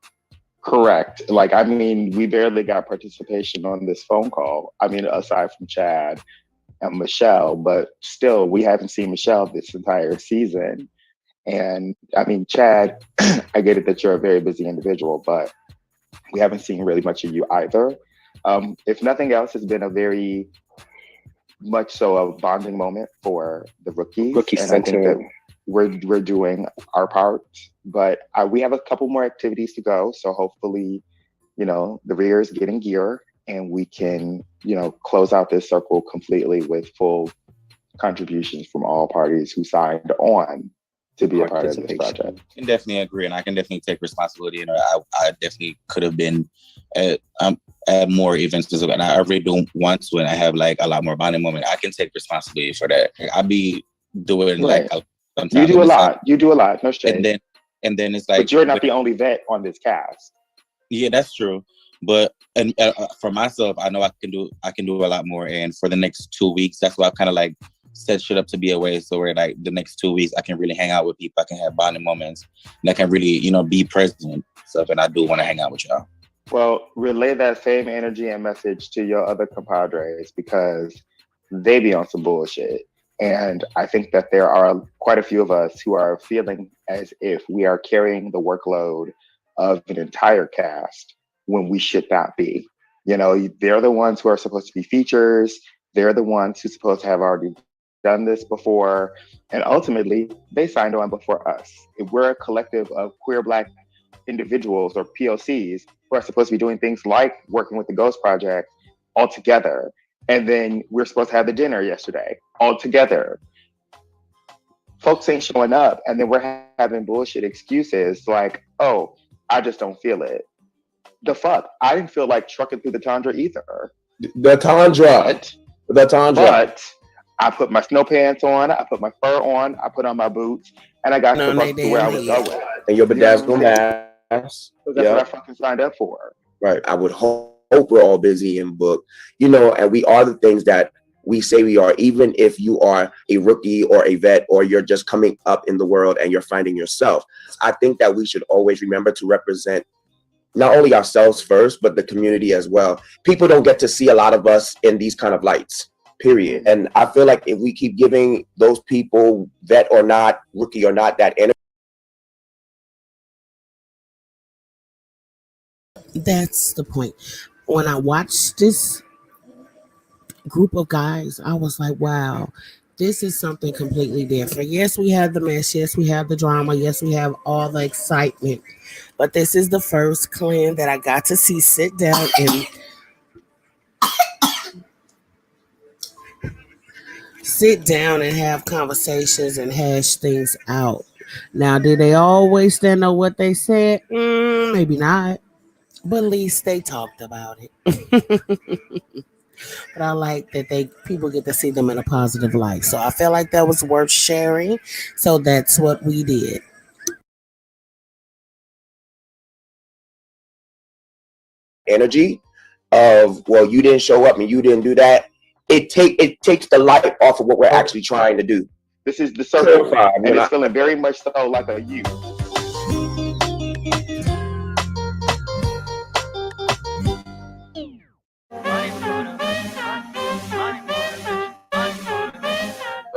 Correct. Like, I mean, we barely got participation on this phone call. I mean, aside from Chad and Michelle, but still, we haven't seen Michelle this entire season. And I mean, Chad, I get it that you're a very busy individual, but we haven't seen really much of you either. If nothing else, it's been a very much so a bonding moment for the rookies. And I think that we're doing our part, but we have a couple more activities to go. So hopefully, the rear is getting gear and we can, close out this circle completely with full contributions from all parties who signed on to be a part of this project. I can definitely agree, and I can definitely take responsibility. And I definitely could have been at more events, and I really do want to, and I have like a lot more bonding moment. I can take responsibility for that. I be doing Right. like sometimes You do a lot. You do a lot. No shade. And then it's like, but you're not the only vet on this cast. Yeah, that's true. But for myself, I know I can do a lot more. And for the next 2 weeks, that's why I kind of like set shit up to be a way so where like the next 2 weeks I can really hang out with people. I can have bonding moments, and I can really be present stuff. And I do want to hang out with y'all. Well, relay that same energy and message to your other compadres, because they be on some bullshit. And I think that there are quite a few of us who are feeling as if we are carrying the workload of an entire cast when we should not be. They're the ones who are supposed to be features. They're the ones who are supposed to have already done this before. And ultimately, they signed on before us. If we're a collective of queer Black individuals or POCs who are supposed to be doing things like working with the Ghost Project all together. And then we're supposed to have the dinner yesterday all together. Folks ain't showing up, and then we're having bullshit excuses like, oh, I just don't feel it. The fuck? I didn't feel like trucking through the tundra either. The tundra. But I put my snow pants on, I put my fur on, I put on my boots, and I got to where I was going. And your bedazzled mask. That's what I fucking signed up for. Right. I would hope we're all busy and booked, and we are the things that we say we are, even if you are a rookie or a vet, or you're just coming up in the world and you're finding yourself. I think that we should always remember to represent not only ourselves first, but the community as well. People don't get to see a lot of us in these kind of lights, period. And I feel like if we keep giving those people, vet or not, rookie or not, that energy. That's the point. When I watched this group of guys, I was like, wow, this is something completely different. Yes, we have the mess. Yes, we have the drama. Yes, we have all the excitement. But this is the first clan that I got to see sit down and have conversations and hash things out. Now, did they always stand on what they said? maybe not, but at least they talked about it. But I like that people get to see them in a positive light. So I felt like that was worth sharing. So that's what we did. Energy of, well, you didn't show up and you didn't do that. It takes the light off of what we're actually trying to do. This is the circle, and it's feeling very much so like a you.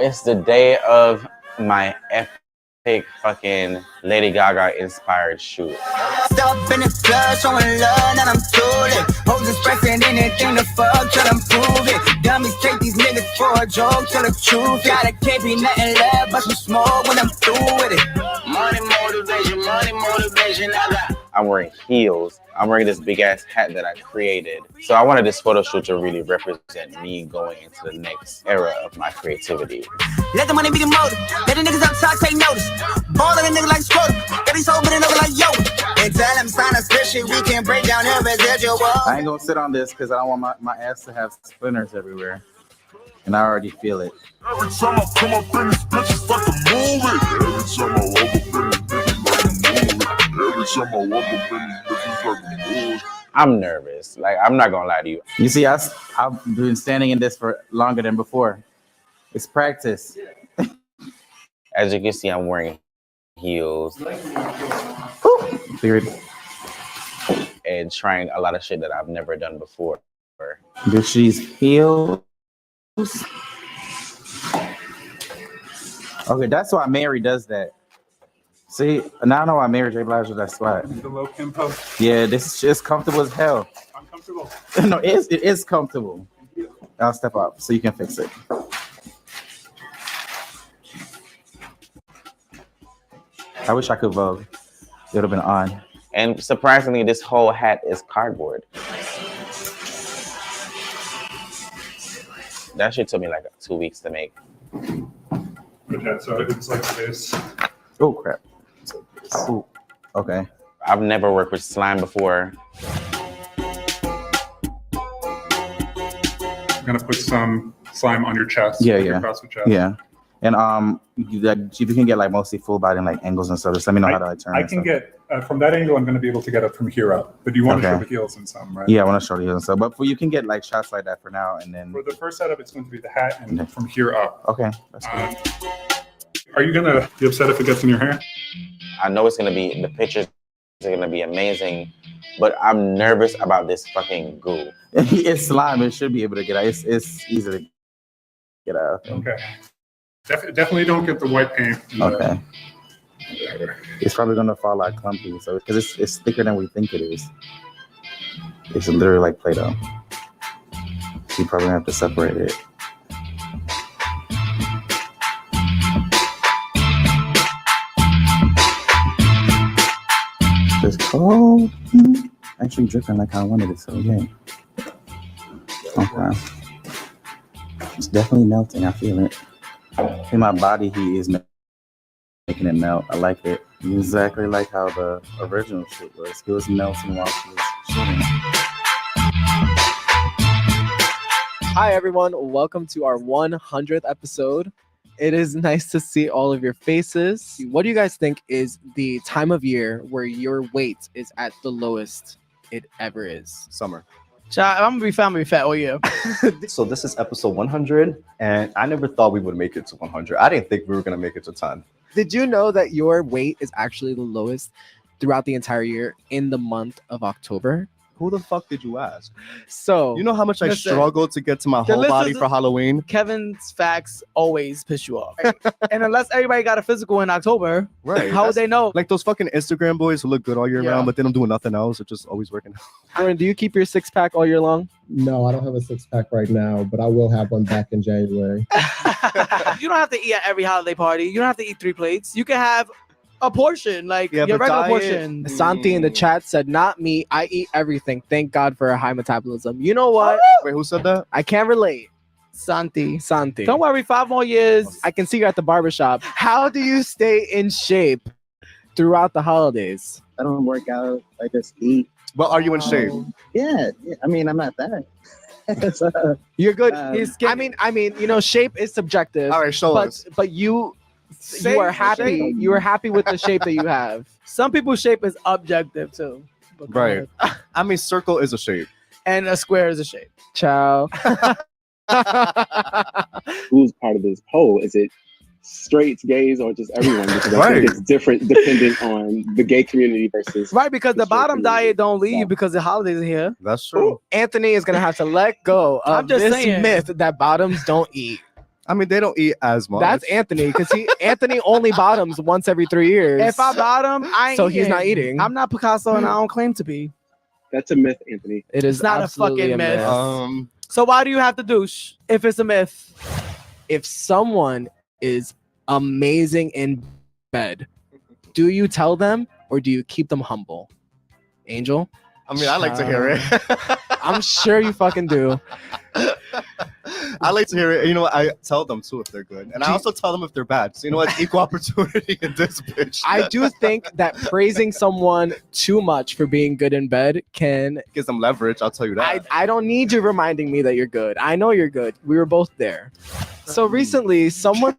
It's the day of my epic fucking Lady Gaga inspired shoot. Stop in the club, showing love, and I'm tooling. Hoes expressing anything to fuck, till I'm proving. Dummies take these niggas for a joke, tell the truth. Gotta can't be nothing left but some smoke when I'm through with it. Money motivation, I got. I'm wearing heels. I'm wearing this big ass hat that I created. So I wanted this photo shoot to really represent me going into the next era of my creativity. Let the money be the motive. Let the niggas up top take notice. Ballin' a nigga like Scrotum. Got these hoes bending over like yo. And tell them sign a split shit. We can break down every residual. I ain't gonna sit on this because I don't want my ass to have splinters everywhere. And I already feel it. Every time I come up in this bitch, it's like a movie. Every time I walk up in this bitch, it's like a movie. Every time I walk up in this bitch, it's like a movie. I'm nervous. Like, I'm not gonna lie to you. You see, I've been standing in this for longer than before. It's practice. As you can see, I'm wearing heels. Weird. And trying a lot of shit that I've never done before. She's heels. Okay, that's why Mary does that. See, now I know why Mary J. Blige does that spot. The low tempo. Yeah, this is just comfortable as hell. Uncomfortable. No, it is comfortable. I'll step up so you can fix it. I wish I could vote. It would have been on. And surprisingly, this whole hat is cardboard. That shit took me like 2 weeks to make. Good hat, so it's like this. Oh crap. Ooh. Okay. I've never worked with slime before. I'm gonna put some slime on your chest. Yeah, like yeah. across the chest. Yeah. And if you can get like mostly full body and like angles and stuff, just let me know how to like turn. I can get from that angle. I'm going to be able to get it from here up. But you want to show the heels and some, right? Yeah, I want to show the heels and stuff. But you can get like shots like that for now, and then For the first setup, it's going to be the hat and from here up. Okay, that's good. Are you going to be upset if it gets in your hair? I know it's gonna be, the pictures are gonna be amazing, but I'm nervous about this fucking goo. It's slime. It should be able to get out. It's easy to get out. Okay. Definitely don't get the white paint. Okay. It's probably gonna fall out clumpy, so because it's thicker than we think it is. It's literally like Play-Doh. So you probably have to separate it. It's cold. Actually dripping like I wanted it, so yeah. Okay. It's definitely melting. I feel it. In my body heat is making it melt. I like it. Exactly like how the original shit was. It was melting while she was shooting. Hi everyone, welcome to our 100th episode. It is nice to see all of your faces. What do you guys think is the time of year where your weight is at the lowest it ever is? Summer. Child, I'm gonna be fat all year. So this is episode 100, and I never thought we would make it to 100. I didn't think we were gonna make it to 10. Did you know that your weight is actually the lowest throughout the entire year in the month of October? Who the fuck did you ask? So you know how much I listen, struggled to get to my whole body for Halloween? Kevin's facts always piss you off. And unless everybody got a physical in October, Right. how would they know? Like those fucking Instagram boys who look good all year round, but they don't do nothing else. They're just always working out. Jordan, do you keep your six pack all year long? No, I don't have a six pack right now, but I will have one back in January. You don't have to eat at every holiday party. You don't have to eat 3 plates. You can have a portion, like your regular portion. Santi in the chat said, not me. I eat everything. Thank God for a high metabolism. You know what? Wait, who said that? I can't relate. Santi. Don't worry, 5 more years. I can see you at the barbershop. How do you stay in shape throughout the holidays? I don't work out. I just eat. Well, are you in shape? Yeah, I mean, I'm not bad. You're good. I mean, shape is subjective. All right, show us. But you are happy. You are happy with the shape that you have. Some people's shape is objective too. But go Right. ahead. I mean, circle is a shape. And a square is a shape. Ciao. Who's part of this poll? Is it straights, gays, or just everyone? Because I think it's different dependent on the gay community versus Right, because the bottom diet don't leave because the holidays are here. That's true. Anthony is gonna have to let go of I'm just this saying. myth that bottoms don't eat. I mean, they don't eat as much. That's Anthony, because Anthony only bottoms once every 3 years. If I bottom, I ain't So he's not eating. I'm not Picasso, and I don't claim to be. That's a myth, Anthony. It is It's not a absolutely fucking myth. myth. So why do you have to douche if it's a myth? If someone is amazing in bed, do you tell them or do you keep them humble? Angel? I mean, I like to hear it. I'm sure you fucking do. I like to hear it. You know what? I tell them too if they're good. And I also tell them if they're bad. So you know what? Equal opportunity in this bitch. I do think that praising someone too much for being good in bed can give them leverage. I'll tell you that. I don't need you reminding me that you're good. I know you're good. We were both there. So recently, someone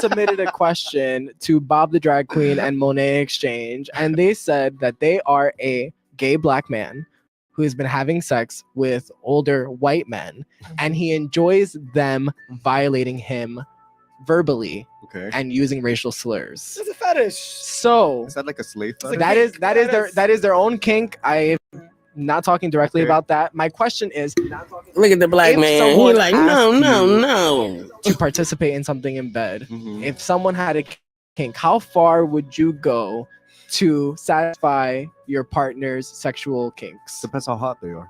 submitted a question to Bob the Drag Queen and Monet Exchange, and they said that they are a gay black man who has been having sex with older white men, and he enjoys them violating him verbally and using racial slurs. It's a fetish. So is that like a slave fetish? that is their own kink. I'm not talking directly about that. My question is, Look at the black if man. someone He like, asked no, you no. to participate in something in bed, if someone had a kink, how far would you go to satisfy your partner's sexual kinks? Depends how hot they are.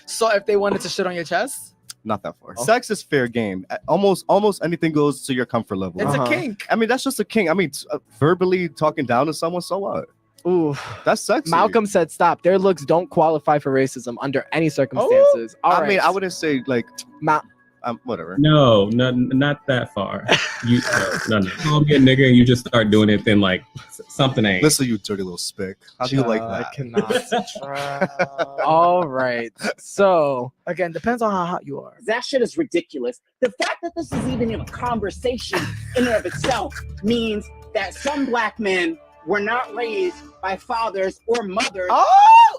So if they wanted to shit on your chest, Not that far. Sex is fair game. Almost anything goes to your comfort level. it's a kink. I mean, that's just a kink. I mean, verbally talking down to someone, so what? Ooh, that's sexy. Malcolm said, "Stop. Their looks don't qualify for racism under any circumstances." All I right. mean, I wouldn't say like, whatever. No, not that far. You no. Call me a nigga and you just start doing it, then like something ain't. Listen, you dirty little spick. How do you like that? I cannot. All right. So again, depends on how hot you are. That shit is ridiculous. The fact that this is even in a conversation in and of itself means that some black men were not raised by fathers or mothers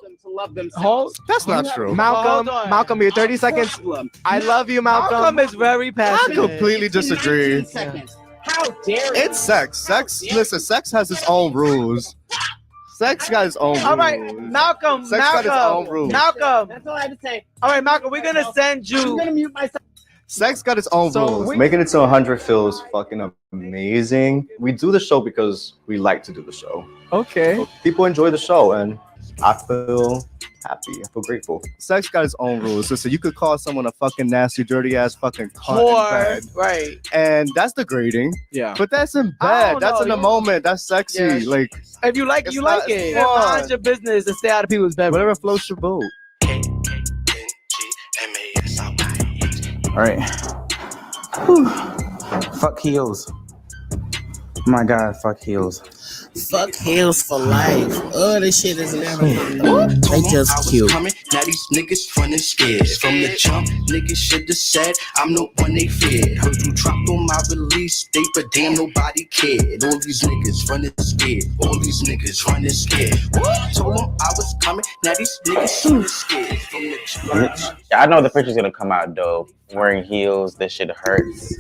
them to love themselves. That's not true. Malcolm, your 30 seconds. I love you, Malcolm. Malcolm is very I passionate. completely disagree. How dare you? It's sex. Listen, sex has its own rules. Sex got its own rules. All right, Malcolm. Sex got its own rules. Malcolm. That's all I have to say. All right, Malcolm. We're gonna send you. I'm gonna mute myself. Sex got its own rules. Making it to 100 feels fucking amazing. We do the show because we like to do the show. Okay. So people enjoy the show, and I feel happy. I feel grateful. Sex got its own rules. Listen, you could call someone a fucking nasty, dirty ass fucking cunt in bed, right? and that's degrading. Yeah. But that's in I bed. don't That's know. in the moment. That's sexy. Yeah. Like If you like it, it's you not- like it. it's fun. Mind your business and stay out of people's bed. Whatever floats your boat. All right. Whew. Fuck heels. My God, fuck heels. Fuck heels for life. Oh, this shit is never ending. They just cute. Now these niggas running scared. From the jump, niggas should've said I'm the one they feared. Heard you dropped on my release date, but damn nobody cared. All these niggas running scared. All these niggas running scared. Told them I was coming. Now these niggas running scared. From the jump. I know the picture's gonna come out dope. Wearing heels, this shit hurts.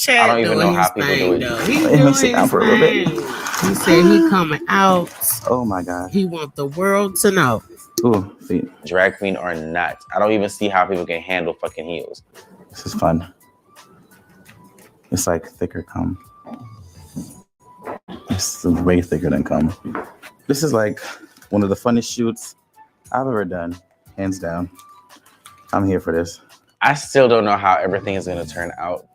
I don't even know how people do it. He's Let him doing sit down his for a little bit. thing. He said he coming out. Oh my God. He want the world to know. Ooh, feet. Drag queen or not, I don't even see how people can handle fucking heels. This is fun. It's like thicker cum. It's way thicker than cum. This is like one of the funnest shoots I've ever done, hands down. I'm here for this. I still don't know how everything is gonna turn out.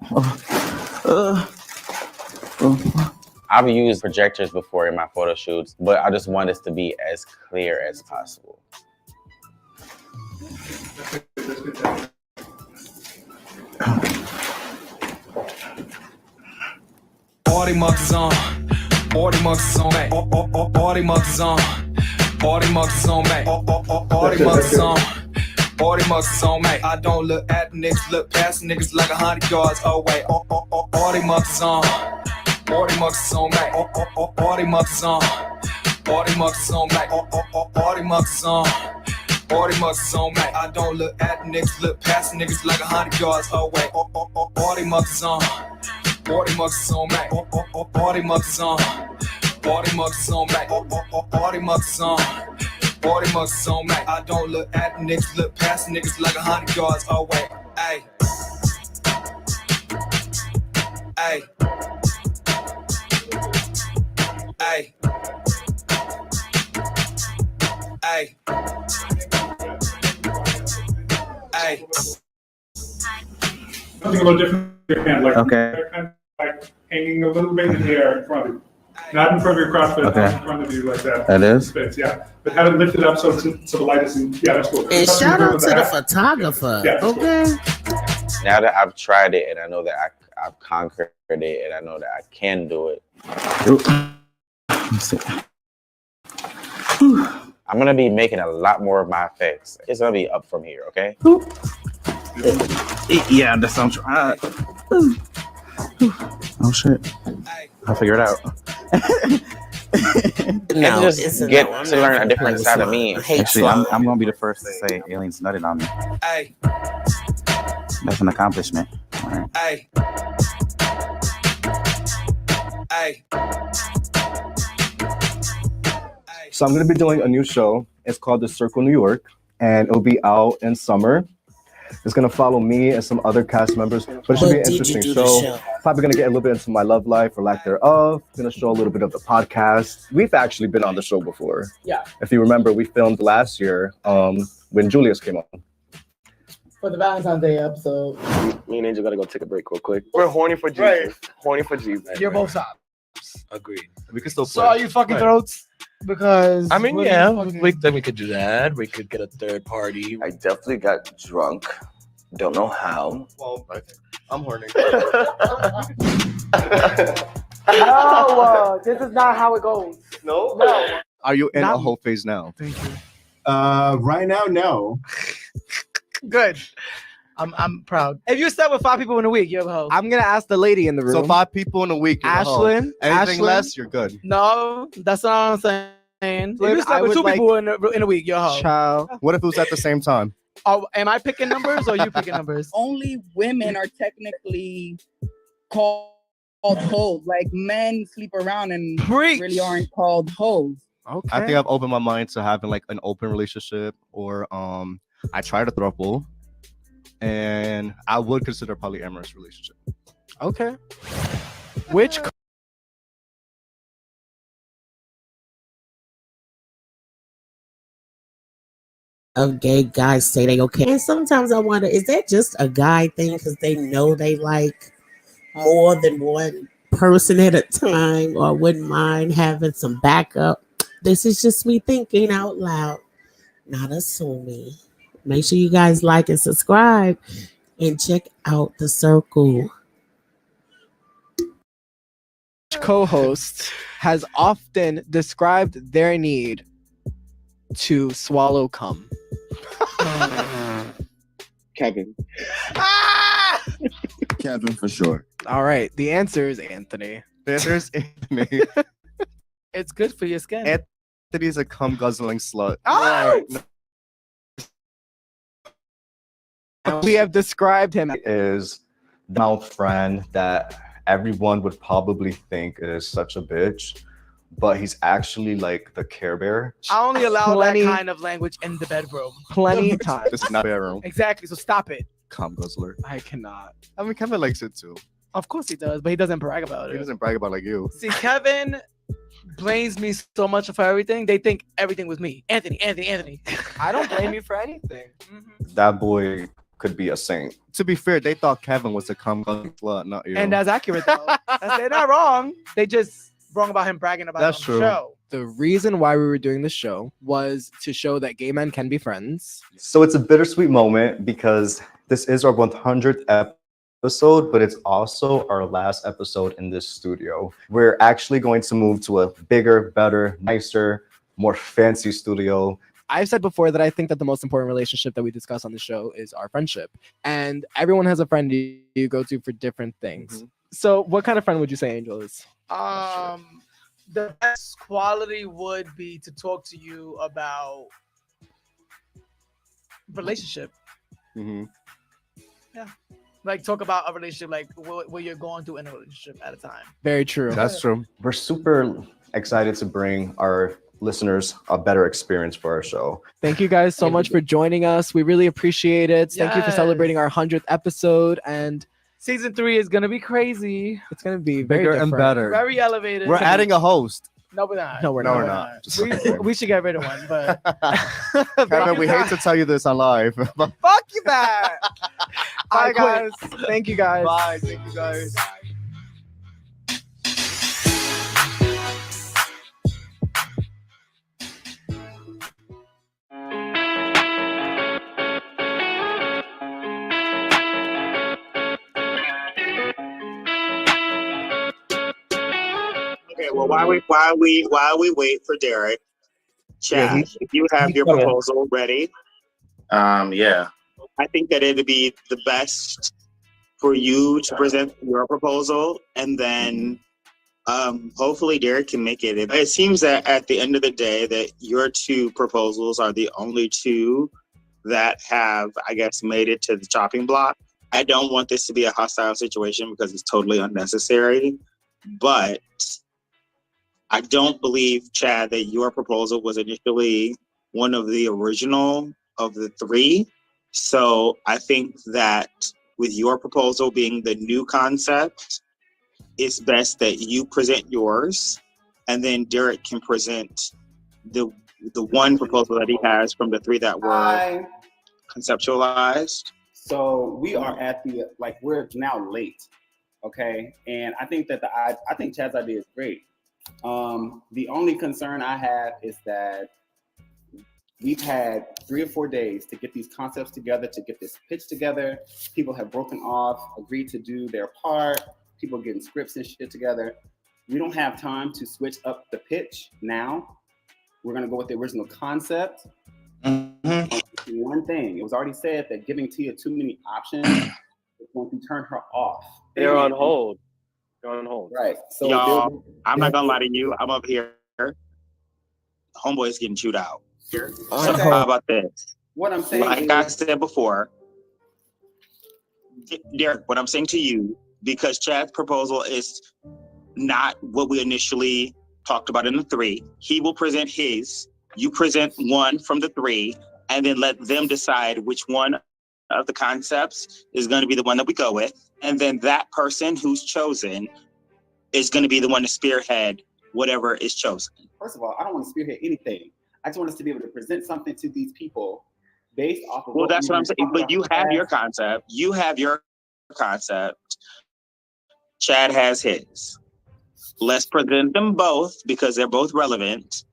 I've used projectors before in my photo shoots, but I just want this to be as clear as possible. Party month is on. All the monkeys on me. All the monkeys on. All the monkeys on me. All the monkeys on. All the monkeys on me. I don't look at niggas, look past niggas like 100 yards away. All the monkeys on. All the monkeys on me. All the monkeys on. All the monkeys on me. All the monkeys on. All the monkeys on me. I don't look at niggas, look past niggas like 100 yards away. All the monkeys on. All the monkeys on me. All the monkeys on. All the monkeys on me. All the monkeys on. All the monkeys on me. I don't look at niggas, look past niggas like 100 yards away. Ay. Ay. Ay. Ay. Ay. Something a little different with your hand, like, Okay. kind of like hanging a little bit in the air in front of you. Not in front of your cross, but Okay. in front of you like that. That is? Fits, yeah. But have it lifted up so the light is in. Yeah, that's cool. And shout out to the photographer. Yeah, that's okay. Now that I've tried it and I know that I've conquered it and I know that I can do it, Let's see. I'm gonna be making a lot more of my effects. It's gonna be up from here, okay? Yeah, that's what I'm trying. Oh shit. I'll figure it out. No, just get to learn a different side of me. Actually, I'm gonna be the first to say aliens nutted on me. Ay. That's an accomplishment. All right. Ay. Ay. So I'm going to be doing a new show. It's called The Circle New York, and it'll be out in summer. It's going to follow me and some other cast members, but it should be an interesting show. Probably going to get a little bit into my love life or lack thereof. Going to show a little bit of the podcast. We've actually been on the show before. Yeah. If you remember, we filmed last year when Julius came on. For the Valentine's Day episode. Me and Angel gotta go take a break real quick. We're horny for Jesus. Right. Horny for Jesus. You're both stops. Agreed. We can still So are you fucking throats? Because I mean, what yeah, are you then we could do that. We could get a third party. I definitely got drunk. Don't know how. Well, I'm horny. No, this is not how it goes. No? No. Are you in Not- a whole phase now? Thank you. Right now, no. Good. I'm proud. If you slept with 5 people in a week, you're a hoe. I'm gonna ask the lady in the room. So 5 people in a week. you're a hoe. Ashlyn, Anything Ashlyn? less, you're good. No, that's not what I'm saying. If you I slept with would 2 like- people in a week, you're a hoe. Child. What if it was at the same time? Oh, am I picking numbers or you picking numbers? Only women are technically called hoes. Like men sleep around and really aren't called hoes. Okay. I think I've opened my mind to having like an open relationship, or I tried a throuple, and I would consider a polyamorous relationship. Okay. Which Of gay guys say they okay. And sometimes I wonder, is that just a guy thing because they know they like more than one person at a time or wouldn't mind having some backup? This is just me thinking out loud, not assuming. Make sure you guys like and subscribe and check out The Circle. co-host has often described their need to swallow cum? Kevin. Kevin for sure. All right. The answer is Anthony. The answer is Anthony. It's good for your skin. Anthony's a cum guzzling slut. Oh! And we have described him Is the mouth friend that everyone would probably think is such a bitch, but he's actually like the Care Bear. I only allow Plenty- that kind of language in the bedroom. plenty of times. This is not a room. Exactly. So stop it. Cum guzzler. I cannot. I mean, Kevin likes it too. Of course he does, but he doesn't brag about He it. doesn't brag about like you. See, Kevin blames me so much for everything. They think everything was me. Anthony. I don't blame you for anything. That boy could be a saint. To be fair, they thought Kevin was a cum guzzling slut, not you. And that's accurate though. They're not wrong. They just wrong about him bragging about That's it on true. the show. The reason why we were doing the show was to show that gay men can be friends. So it's a bittersweet moment because this is our 100th episode, but it's also our last episode in this studio. We're actually going to move to a bigger, better, nicer, more fancy studio. I've said before that I think that the most important relationship that we discuss on the show is our friendship. And everyone has a friend you go to for different things. So what kind of friend would you say Angel is? The best quality would be to talk to you about relationship. Yeah. Like talk about a relationship, like what you're going through in a relationship at a time. Very true. That's true. We're super excited to bring our listeners a better experience for our show. Thank you guys so much for joining us. We really appreciate it. Thank you for Yes. celebrating our 100th episode. And Season 3 is gonna be crazy. it's going to be very Bigger and different. better. Very elevated. We're adding a host. No, we're not. No, we're No, not. we're not. Just We should get rid of one, but Kevin, we hate to tell you this on live. fuck you back. Bye, guys. Thank you, guys. Bye. Thank you, guys. Okay, well, while we wait for Derek, Chad, if you have your proposal ready, Yeah. I think that it'd be the best for you to present your proposal, and then hopefully Derek can make it. It seems that at the end of the day, that your two proposals are the only two that have, I guess, made it to the chopping block. I don't want this to be a hostile situation because it's totally unnecessary, but I don't believe, Chad, that your proposal was initially one of the original of the three. So I think that with your proposal being the new concept, it's best that you present yours, and then Derek can present the one proposal that he has from the three that were conceptualized. So we are at the, like, we're now late, okay? And I think that I think Chad's idea is great. The only concern I have is that we've had 3 or 4 days to get these concepts together, to get this pitch together. People have broken off, agreed to do their part. People getting scripts and shit together. We don't have time to switch up the pitch now. We're gonna go with the original concept. One thing, it was already said that giving Tia too many options is going to turn her off. They're on hold. They're on hold. Right. So y'all, I'm not gonna lie to you. I'm up here. Homeboy's getting chewed out. So how about this? What I'm saying, like I said before, Derek, what I'm saying to you, because Chad's proposal is not what we initially talked about in the three, he will present his. You present one from the three, and then let them decide which one of the concepts is going to be the one that we go with. And then that person who's chosen is going to be the one to spearhead whatever is chosen. First of all, I don't want to spearhead anything. I just want us to be able to present something to these people based off of. Well, that's what I'm saying. But you have your concept. You have your concept. Chad has his. Let's present them both because they're both relevant.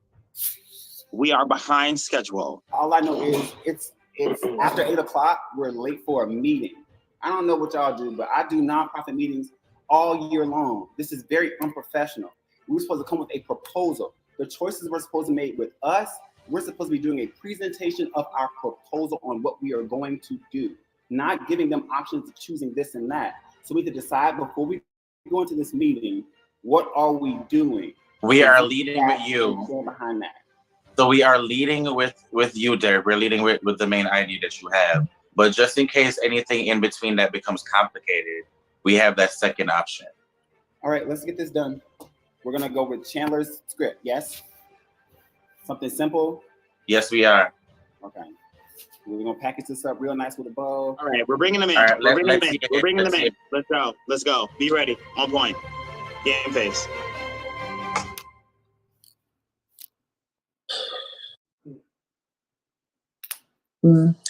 We are behind schedule. All I know is it's after 8 o'clock. We're late for a meeting. I don't know what y'all do, but I do nonprofit meetings all year long. This is very unprofessional. We were supposed to come with a proposal. The choices were supposed to be made with us. We're supposed to be doing a presentation of our proposal on what we are going to do, not giving them options of choosing this and that. So we have to decide before we go into this meeting, what are we doing? We are leading with you. Behind that. So we are leading with you, Derek. We're leading with the main idea that you have. But just in case anything in between that becomes complicated, we have that second option. All right, let's get this done. We're gonna go with Chandler's script, yes? Something simple? Yes, we are. Okay. We're gonna package this up real nice with a bow. All right, we're bringing them in. All right, we're bringing them in. let's We're bringing them in. Let's go. Let's go. Be ready. On point. Game face.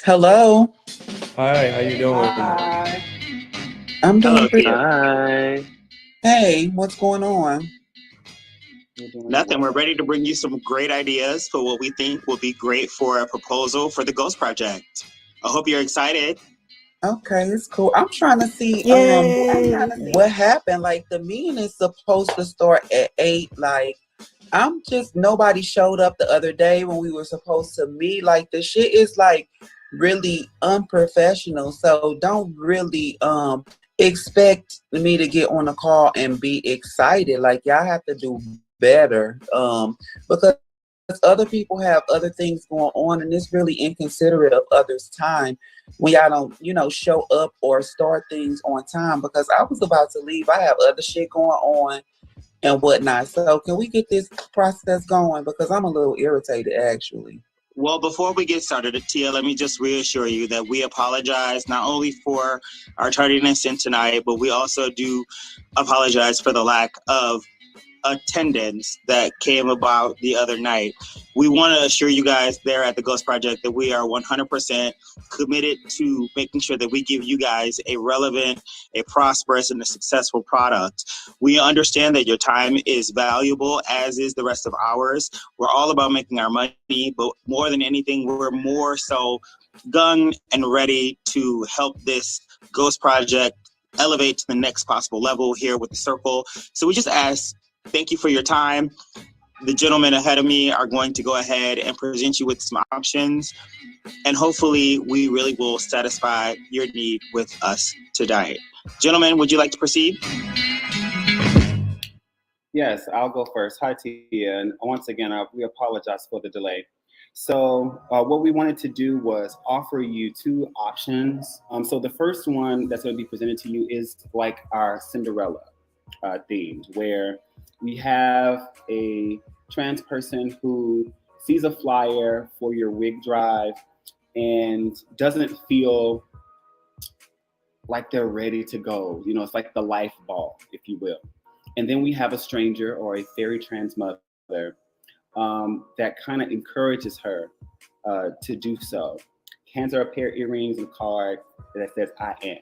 Hello. Hi, how you doing? Hi. I'm doing Hello, pretty. Tia. Hi. Hey, what's going on? Nothing. We're ready to bring you some great ideas for what we think will be great for a proposal for the Ghost Project. I hope you're excited. Okay, it's cool. I'm trying to see what happened. Like the meeting is supposed to start at 8. Like nobody showed up the other day when we were supposed to meet. Like the shit is like really unprofessional. So don't really expect me to get on a call and be excited. Like y'all have to do better. Because other people have other things going on, and it's really inconsiderate of others' time when y'all don't, show up or start things on time. Because I was about to leave. I have other shit going on and whatnot. So can we get this process going? Because I'm a little irritated, actually. Well, before we get started, Tia, let me just reassure you that we apologize not only for our tardiness in tonight, but we also do apologize for the lack of attendance that came about the other night. We want to assure you guys there at the Ghost Project that we are 100% committed to making sure that we give you guys a relevant, a prosperous, and a successful product. We understand that your time is valuable, as is the rest of ours. We're all about making our money, but more than anything, we're more so gung and ready to help this Ghost Project elevate to the next possible level here with the Circle. So we just ask, thank you for your time. The gentlemen ahead of me are going to go ahead and present you with some options, and hopefully we really will satisfy your need with us tonight. Gentlemen, would you like to proceed? Yes, I'll go first. Hi, Tia. And once again, we apologize for the delay. So what we wanted to do was offer you 2 options. So the first one that's going to be presented to you is like our Cinderella theme, where we have a trans person who sees a flyer for your wig drive and doesn't feel like they're ready to go. It's like the life ball, if you will. And then we have a stranger or a very trans mother that kind of encourages her to do so. Hands her a pair of earrings and a card that says, I am.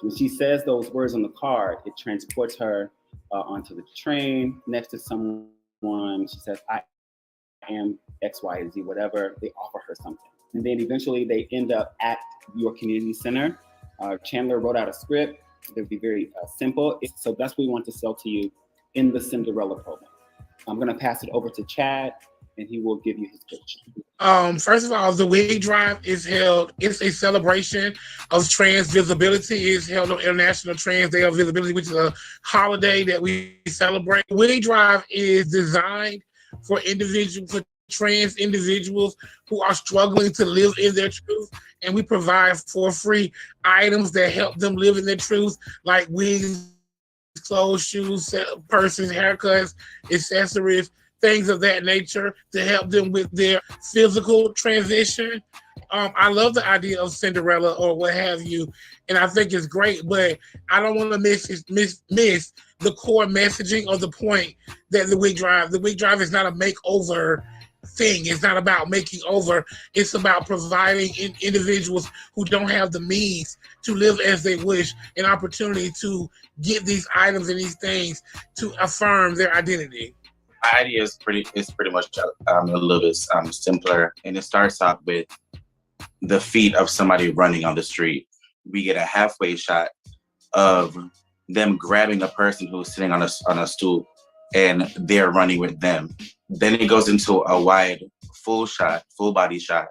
When she says those words on the card, it transports her onto the train next to someone. She says, I am X, Y, and Z, whatever. They offer her something. And then eventually they end up at your community center. Chandler wrote out a script. It would be very simple. So that's what we want to sell to you in the Cinderella program. I'm going to pass it over to Chad, and he will give you his pitch. First of all, the wig drive is held. It's a celebration of trans visibility. It's held on International Trans Day of Visibility, which is a holiday that we celebrate. Wig drive is designed for trans individuals who are struggling to live in their truth, and we provide for free items that help them live in their truth, like wigs, clothes, shoes, purses, haircuts, accessories, things of that nature to help them with their physical transition. I love the idea of Cinderella or what have you, and I think it's great, but I don't want to miss the core messaging or the point that the wig drive is not a makeover thing. It's not about making over. It's about providing individuals who don't have the means to live as they wish an opportunity to get these items and these things to affirm their identity. My idea is pretty much a little bit simpler, and it starts off with the feet of somebody running on the street. We get a halfway shot of them grabbing a person who's sitting on a stool, and they're running with them. Then it goes into a wide, full body shot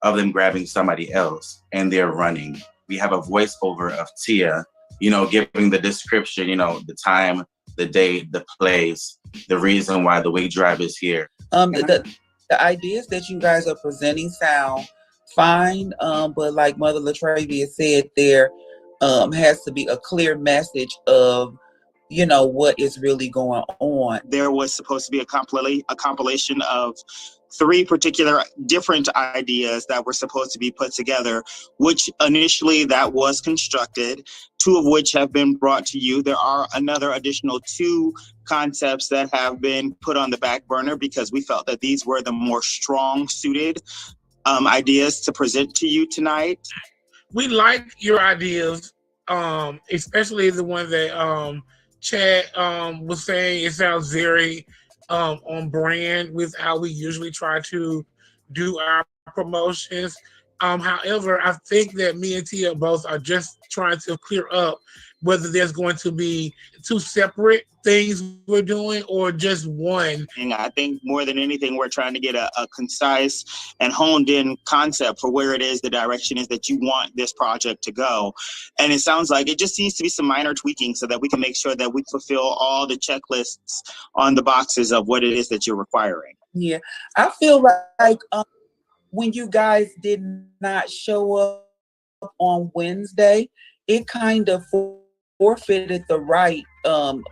of them grabbing somebody else, and they're running. We have a voiceover of Tia, giving the description, the time, the day, the place, the reason why the wig drive is here. The ideas that you guys are presenting sound fine, but like Mother Latravia said, there has to be a clear message of what is really going on. There was supposed to be a compilation of 3 particular different ideas that were supposed to be put together, which initially that was constructed, 2 of which have been brought to you. There are another additional 2 concepts that have been put on the back burner because we felt that these were the more strong suited ideas to present to you tonight. We like your ideas, especially the one that Chad was saying. It sounds very on brand with how we usually try to do our promotions. However, I think that me and Tia both are just trying to clear up whether there's going to be two separate things we're doing or just one. And I think more than anything, we're trying to get a concise and honed in concept for where it is, the direction is that you want this project to go. And it sounds like it just needs to be some minor tweaking so that we can make sure that we fulfill all the checklists on the boxes of what it is that you're requiring. Yeah, I feel like when you guys did not show up on Wednesday, it kind of forfeited the right. That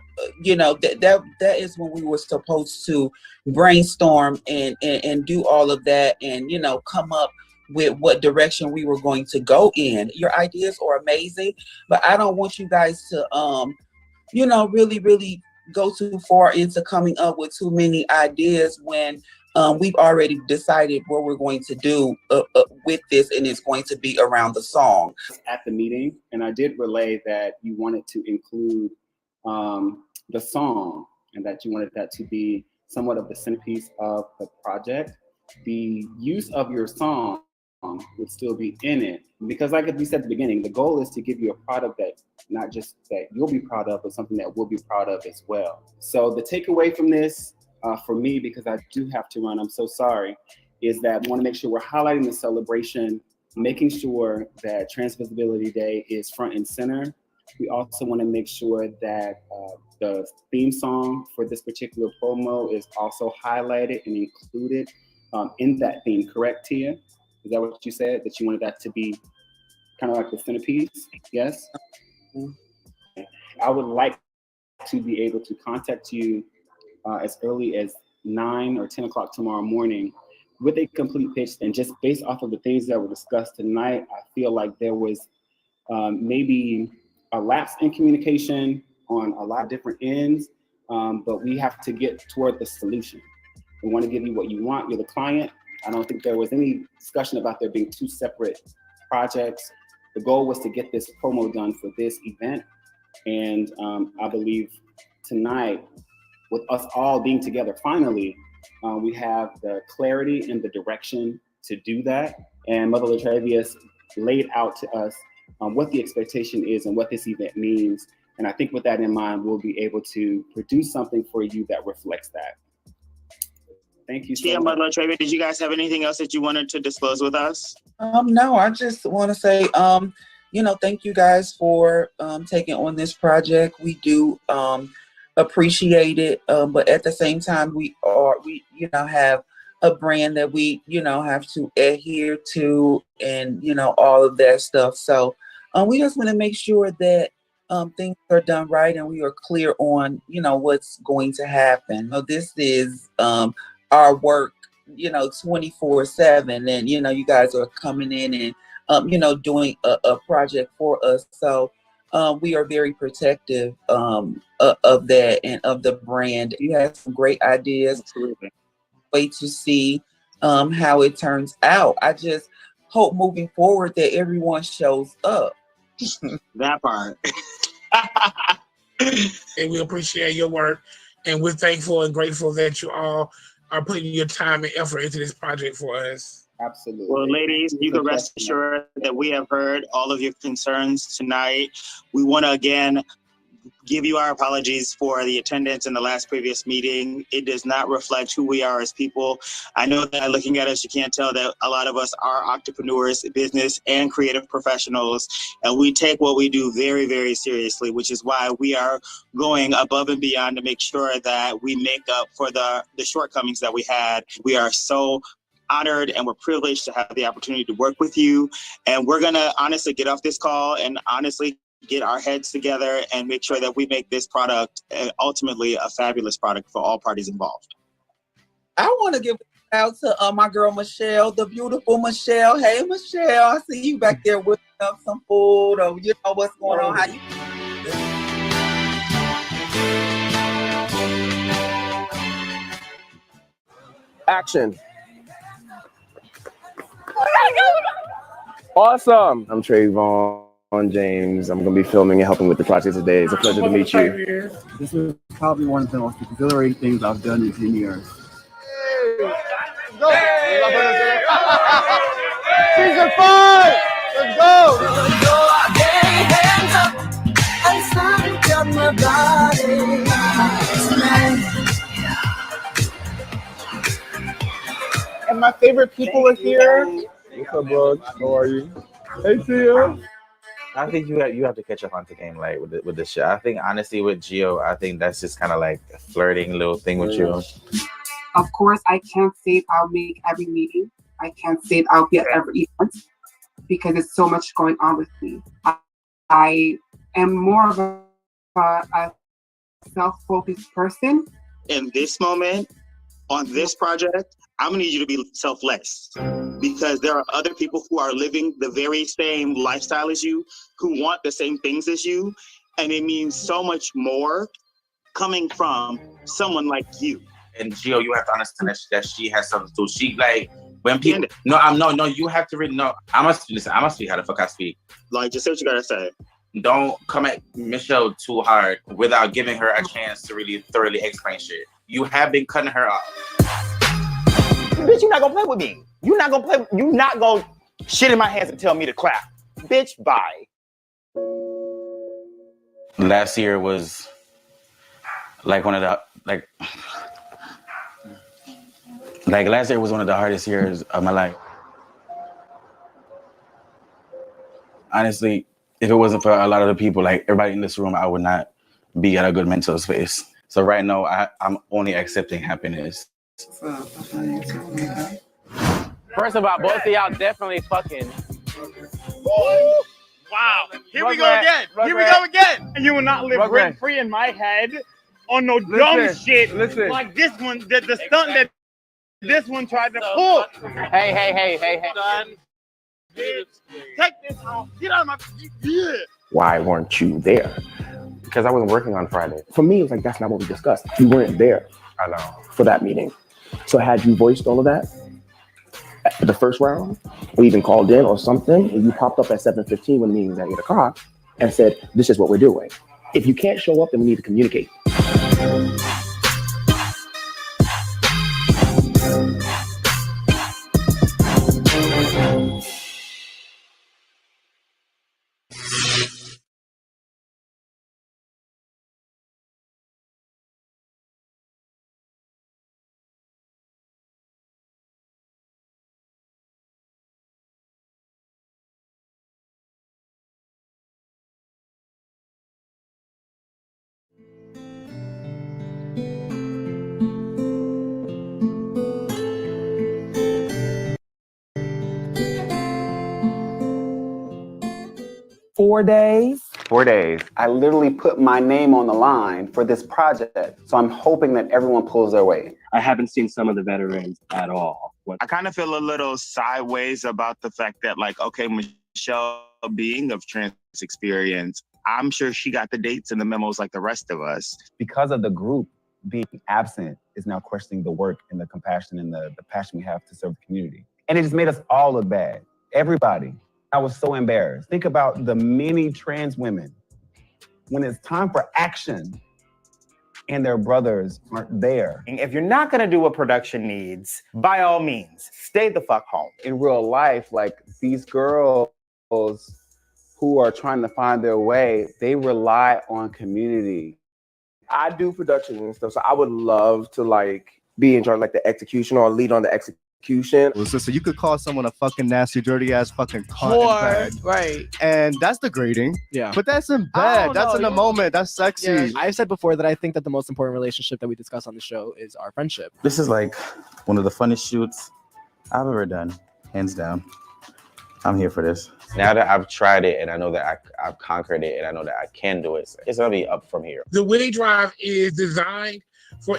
is when we were supposed to brainstorm and do all of that and come up with what direction we were going to go in. Your ideas are amazing, but I don't want you guys to really go too far into coming up with too many ideas when we've already decided what we're going to do with this, and it's going to be around the song. At the meeting, and I did relay that you wanted to include the song and that you wanted that to be somewhat of the centerpiece of the project. The use of your song would still be in it, because like we said at the beginning, the goal is to give you a product that not just that you'll be proud of, but something that we'll be proud of as well. So the takeaway from this, for me, because I do have to run, I'm so sorry, is that we want to make sure we're highlighting the celebration, making sure that Trans Visibility Day is front and center. We also want to make sure that the theme song for this particular promo is also highlighted and included in that theme. Correct, Tia? Is that what you said? That you wanted that to be kind of like the centerpiece? Yes? Mm-hmm. I would like to be able to contact you as early as 9 or 10 o'clock tomorrow morning with a complete pitch. And just based off of the things that were discussed tonight, I feel like there was maybe a lapse in communication on a lot of different ends, but we have to get toward the solution. We want to give you what you want. You're the client. I don't think there was any discussion about there being two separate projects. The goal was to get this promo done for this event. And I believe tonight, with us all being together finally, we have the clarity and the direction to do that. And Mother Latravius laid out to us what the expectation is and what this event means. And I think with that in mind, we'll be able to produce something for you that reflects that. Thank you so much. Mother Latravius, did you guys have anything else that you wanted to disclose with us? No, I just want to say, thank you guys for taking on this project. We do appreciate it, but at the same time, we have a brand that we have to adhere to, and all of that stuff. So we just want to make sure that things are done right and we are clear on what's going to happen. This is our work 24/7, and you guys are coming in and doing a project for us. So we are very protective of that and of the brand. You have some great ideas. Absolutely. Wait to see how it turns out. I just hope moving forward that everyone shows up. That part. And we appreciate your work, and we're thankful and grateful that you all are putting your time and effort into this project for us. Absolutely. Well, ladies, you can rest assured that we have heard all of your concerns tonight. We want to again give you our apologies for the attendance in the last previous meeting. It does not reflect who we are as people. I know that looking at us, you can't tell that a lot of us are entrepreneurs, business and creative professionals, and we take what we do very, very seriously, which is why we are going above and beyond to make sure that we make up for the shortcomings that we had. We are so honored and we're privileged to have the opportunity to work with you. And we're gonna honestly get off this call and honestly get our heads together and make sure that we make this product ultimately a fabulous product for all parties involved. I want to give a shout out to my girl Michelle, the beautiful Michelle. Hey Michelle, I see you back there whipping up some food, or what's going on. How you? Action. Awesome. I'm Trayvon James. I'm going to be filming and helping with the project today. It's a pleasure to meet you. This is probably one of the most exhilarating things I've done in 10 years. Season 5! Let's go! And my favorite people are here. What's up, bro? How are you? Hey, Tia. I think you have to catch up on the game like with this shit. I think honestly with Gio, I think that's just kind of like a flirting little thing with you. Of course, I can't say it, I'll make every meeting. I can't say it, I'll be at every event because there's so much going on with me. I am more of a self-focused person. In this moment, on this project, I'm gonna need you to be selfless because there are other people who are living the very same lifestyle as you, who want the same things as you, and it means so much more coming from someone like you. And Gio, you have to understand that she has something to. She like when people. No. You have to read. No, I must speak how the fuck I speak. Like, just say what you gotta say. Don't come at Michelle too hard without giving her a chance to really thoroughly explain shit. You have been cutting her off. Bitch, you're not gonna play with me. You're not gonna shit in my hands and tell me to clap. Bitch, bye. Last year was like one of the last year was one of the hardest years of my life. Honestly, if it wasn't for a lot of the people, like everybody in this room, I would not be at a good mental space. So right now, I'm only accepting happiness. First of all, both of y'all definitely fucking. Wow. Here we go again. Here we go again. And you will not live rent free in my head on no dumb shit like this one, the stunt that this one tried to pull. Hey. Son, take this off. Get out of my. Yeah. Why weren't you there? Because I wasn't working on Friday. For me, it was like, that's not what we discussed. You weren't there. I know. For that meeting. So had you voiced all of that at the first round, or even called in or something, and you popped up at 7:15 when the meeting was at 8 o'clock and said, this is what we're doing. If you can't show up, then we need to communicate. 4 days. 4 days. I literally put my name on the line for this project. So I'm hoping that everyone pulls their weight. I haven't seen some of the veterans at all. I kind of feel a little sideways about the fact that, like, okay, Michelle being of trans experience, I'm sure she got the dates and the memos like the rest of us. Because of the group being absent is now questioning the work and the compassion and the passion we have to serve the community. And it just made us all look bad. Everybody. I was so embarrassed. Think about the many trans women when it's time for action and their brothers aren't there. If you're not gonna do what production needs, by all means, stay the fuck home. In real life, like these girls who are trying to find their way, they rely on community. I do production and stuff, so I would love to like be in charge of like the execution or lead on the execution. So you could call someone a fucking nasty, dirty ass fucking cunt, right? And that's degrading. Yeah, but that's in bed. That's in the moment. That's sexy. Yeah. I've said before that I think that the most important relationship that we discuss on the show is our friendship. This is like one of the funnest shoots I've ever done, hands down. I'm here for this. Now that I've tried it and I know that I've conquered it and I know that I can do it, it's gonna be up from here. The Wave Drive is designed for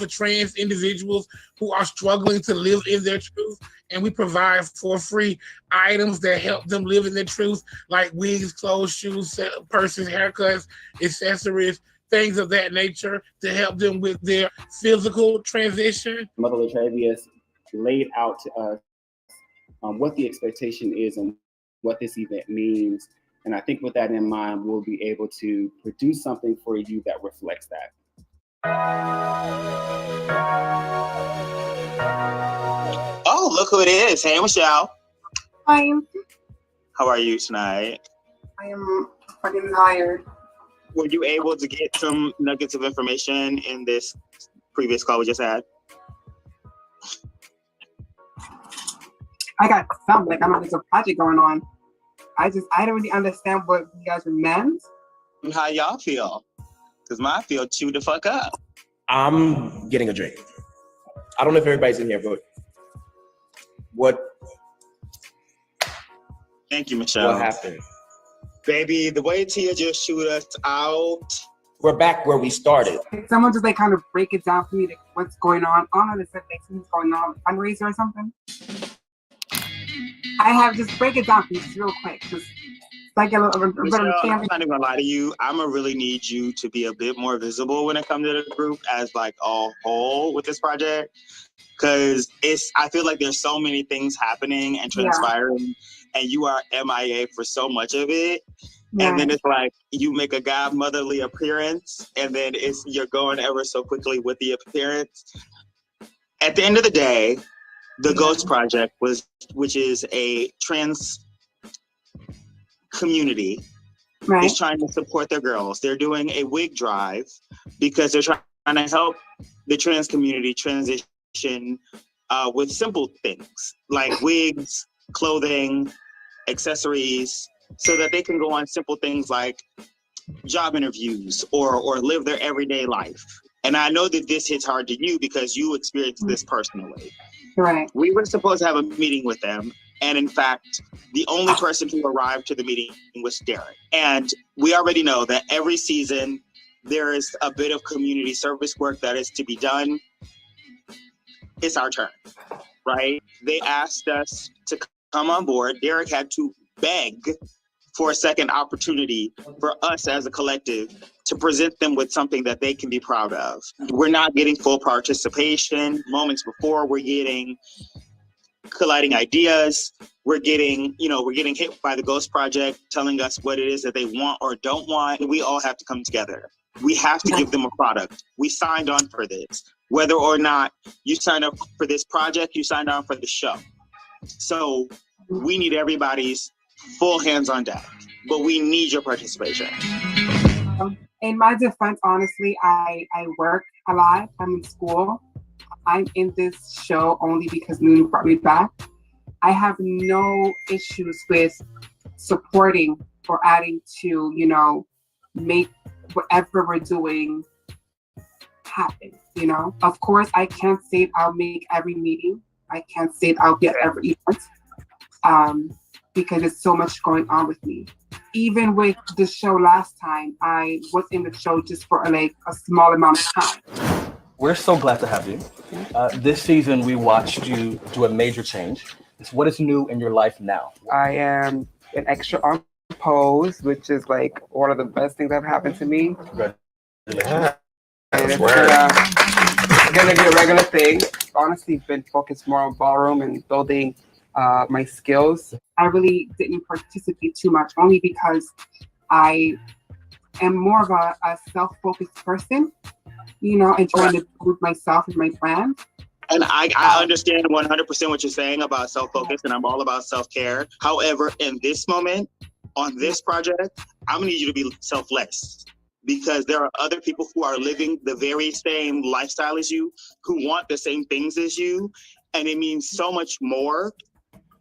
trans individuals who are struggling to live in their truth, and we provide for free items that help them live in their truth, like wigs, clothes, shoes, purses, haircuts, accessories, things of that nature to help them with their physical transition. Mother LaTravia has laid out to us what the expectation is and what this event means. And I think with that in mind, we'll be able to produce something for you that reflects that. Oh, look who it is. Hey, Michelle. Fine. How are you tonight? I am fucking tired. Were you able to get some nuggets of information in this previous call we just had? I got some, like, I know there's a project going on. I don't really understand what you guys are meant. How y'all feel? Because mine feel chewed the fuck up. I'm getting a drink. I don't know if everybody's in here, but what Thank you, Michelle. what happened? Baby, the way Tia just chewed us out. We're back where we started. Can someone just like kind of break it down for me, like what's going on? I don't know, like something's going on, fundraiser or something. Just break it down for me just real quick. Just like a little Michelle, I'm not even gonna lie to you. I'm gonna really need you to be a bit more visible when it comes to the group as like a whole with this project. Cause I feel like there's so many things happening and transpiring and you are MIA for so much of it. Yeah. And then it's like you make a godmotherly appearance and then you're going ever so quickly with the appearance. At the end of the day, the Ghost Project which is a trans community, is trying to support their girls. They're doing a wig drive because they're trying to help the trans community transition with simple things like wigs, clothing, accessories, so that they can go on simple things like job interviews or live their everyday life. And I know that this hits hard to you because you experienced this personally. Right. We were supposed to have a meeting with them. And in fact, the only person who arrived to the meeting was Derek. And we already know that every season, there is a bit of community service work that is to be done. It's our turn, right? They asked us to come on board. Derek had to beg for a second opportunity for us as a collective to present them with something that they can be proud of. We're not getting full participation. Moments before, we're getting colliding ideas. We're getting hit by the Ghost Project telling us what it is that they want or don't want. We all have to come together. We have to give them a product. We signed on for this. Whether or not you signed up for this project, you signed on for the show. So we need everybody's full hands on deck, but we need your participation. In my defense, honestly, I work a lot. I'm in school. I'm in this show only because Lulu brought me back. I have no issues with supporting or adding to, make whatever we're doing happen, Of course, I can't say I'll make every meeting. I can't say I'll be at every event because there's so much going on with me. Even with the show last time, I was in the show just for a small amount of time. We're so glad to have you. This season, we watched you do a major change. What is new in your life now? I am an extra on Pose, which is one of the best things that have happened to me. Yeah. And it's gonna be a regular thing. Honestly, been focused more on ballroom and building my skills. I really didn't participate too much, only because I am more of a self-focused person, and trying to prove myself and my brand. And I understand 100% what you're saying about self-focus, and I'm all about self-care. However, in this moment, on this project, I'm gonna need you to be selfless, because there are other people who are living the very same lifestyle as you, who want the same things as you, and it means so much more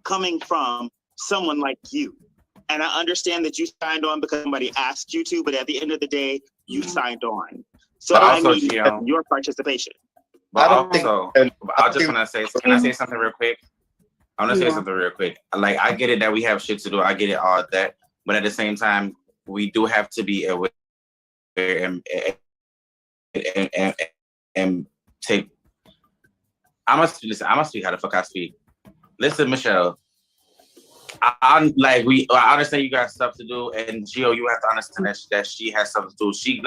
coming from someone like you. And I understand that you signed on because somebody asked you to, but at the end of the day, you signed on. So I need your participation. But I just want to say, can I say something real quick? I want to say something real quick. I get it that we have shit to do. I get it, all that. But at the same time, we do have to be aware and take. I must speak how the fuck I speak. Listen, Michelle. I understand you got stuff to do, and Gio, you have to understand that she has stuff to do. She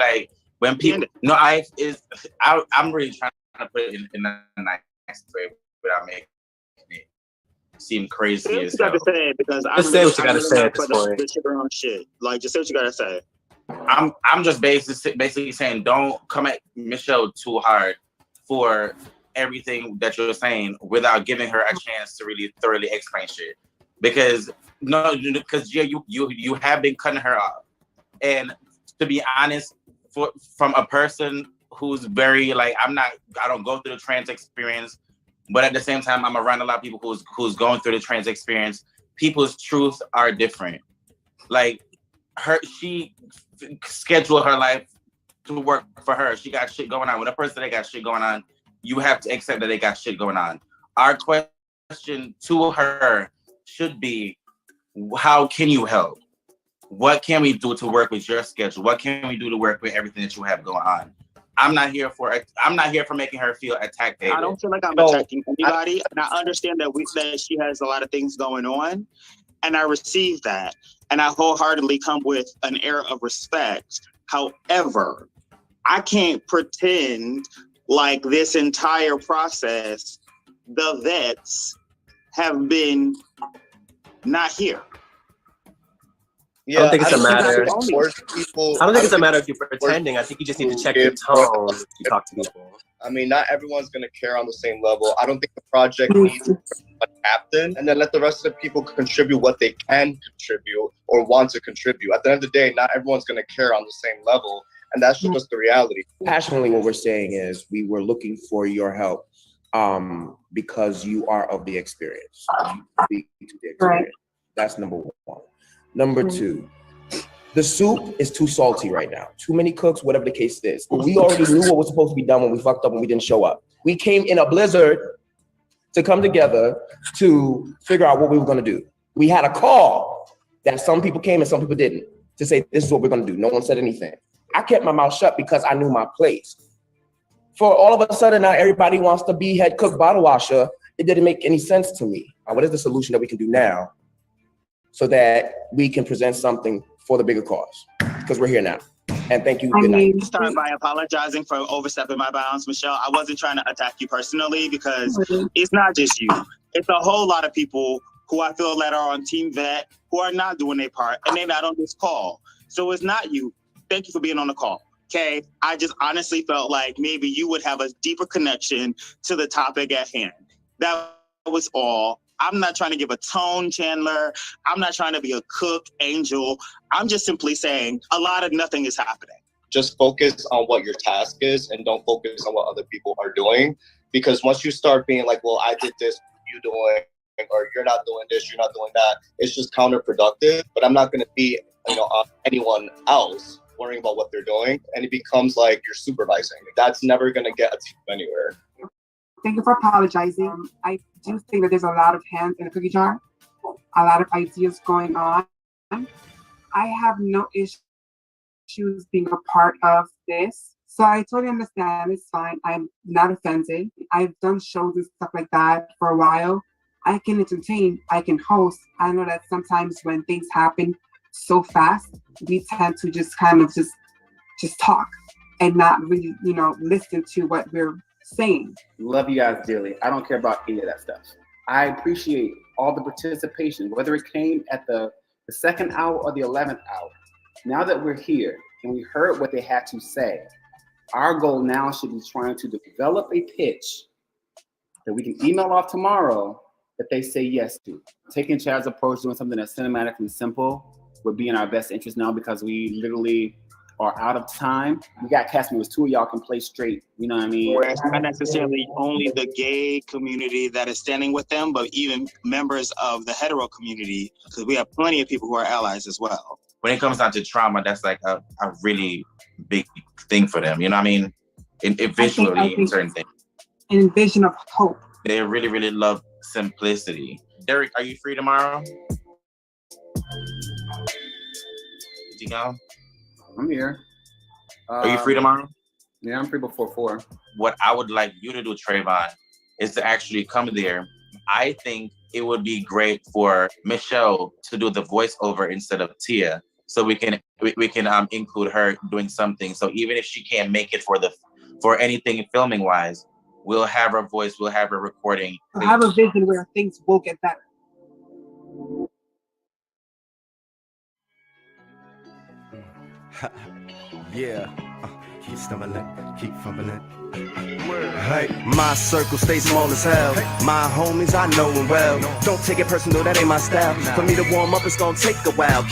when people. No, I'm really trying to put it in a nice way without making it seem crazy as hell. Just say what you gotta say at this point. Just say what you gotta say. I'm just basically saying, don't come at Michelle too hard for everything that you're saying without giving her a chance to really thoroughly explain shit. because you have been cutting her off. And to be honest, from a person who's very like, I don't go through the trans experience, but at the same time, I'm around a lot of people who's going through the trans experience. People's truths are different. Like she scheduled her life to work for her. She got shit going on. With a person that got shit going on, you have to accept that they got shit going on. Our question to her should be, how can you help? What can we do to work with your schedule? What can we do to work with everything that you have going on? I'm not here for making her feel attacked. I don't feel like I'm attacking anybody, and I understand that she has a lot of things going on, and I receive that, and I wholeheartedly come with an air of respect. However, I can't pretend like this entire process, the vets have been not here. I don't think it's a matter. I don't think it's a matter of you pretending. I think you just need to check your tone to talk to people. I mean, not everyone's going to care on the same level. I don't think the project needs a captain, and then let the rest of the people contribute what they can contribute or want to contribute. At the end of the day, not everyone's going to care on the same level, and that's just the reality. Passionately, what we're saying is we were looking for your help because you are of the experience. Right. That's number one. Number two, the soup is too salty right now. Too many cooks, whatever the case is. We already knew what was supposed to be done when we fucked up and we didn't show up. We came in a blizzard to come together to figure out what we were gonna do. We had a call that some people came and some people didn't to say, this is what we're gonna do. No one said anything. I kept my mouth shut because I knew my place. For all of a sudden now everybody wants to be head cook, bottle washer. It didn't make any sense to me. What is the solution that we can do now so that we can present something for the bigger cause? Because we're here now. And thank you. Good night. Start by apologizing for overstepping my bounds, Michelle. I wasn't trying to attack you personally because it's not just you. It's a whole lot of people who I feel that are on Team Vet who are not doing their part and they're not on this call. So it's not you. Thank you for being on the call. Okay. I just honestly felt like maybe you would have a deeper connection to the topic at hand. That was all. I'm not trying to give a tone, Chandler. I'm not trying to be a cook, Angel. I'm just simply saying a lot of nothing is happening. Just focus on what your task is and don't focus on what other people are doing. Because once you start being like, well, I did this, you doing, or you're not doing this, you're not doing that, it's just counterproductive. But I'm not going to be, on anyone else worrying about what they're doing. And it becomes like you're supervising. That's never going to get a team anywhere. Thank you for apologizing. I do think that there's a lot of hands in the cookie jar, a lot of ideas going on. I have no issues being a part of this. So I totally understand. It's fine. I'm not offended. I've done shows and stuff like that for a while. I can entertain. I can host. I know that sometimes when things happen so fast, we tend to just kind of just talk and not really, listen to what we're saying. Love you guys dearly. I don't care about any of that stuff. I appreciate all the participation, whether it came at the second hour or the 11th hour. Now that we're here and we heard what they had to say, our goal now should be trying to develop a pitch that we can email off tomorrow that they say yes to. Taking Chad's approach, doing something that's cinematic and simple would be in our best interest now because we literally are out of time. We got cast members, two of y'all can play straight. You know what I mean? Where it's not necessarily only the gay community that is standing with them, but even members of the hetero community, because we have plenty of people who are allies as well. When it comes down to trauma, that's like a really big thing for them. You know what I mean? Visually, in certain things. And vision of hope. They really, really love simplicity. Derek, are you free tomorrow? You know? I'm here. Are you free tomorrow? Yeah, I'm free before 4. What I would like you to do, Trayvon, is to actually come there. I think it would be great for Michelle to do the voiceover instead of Tia, so we can include her doing something. So even if she can't make it for anything filming wise, we'll have her voice, we'll have her recording. We'll have a vision where things will get better. Yeah. Keep stumbling, keep fumbling. Hey, my circle stays small as hell. My homies, I know them well. Don't take it personal, that ain't my style. For me to warm up, it's gonna take a while.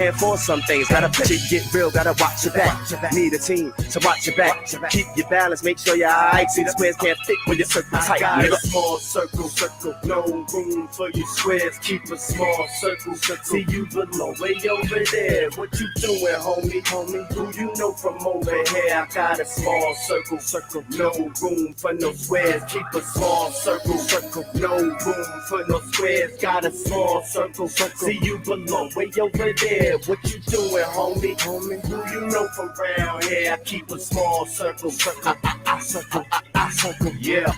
And for some things, gotta shit get real, gotta watch your back. Need a team to watch your back. Keep your balance, make sure you're alright. See the squares can't fit when your circle tight. Nigga. Small circle, no room for you squares. Keep a small circle. See you below, way over there. What you doing, homie? Who you know from over here? I got a small circle, no room for no squares. Keep a small circle, no room for no squares. Got a small circle. See you below, way over there. What you doing, homie? Who you know from round here? I keep a small circle, circle, yeah.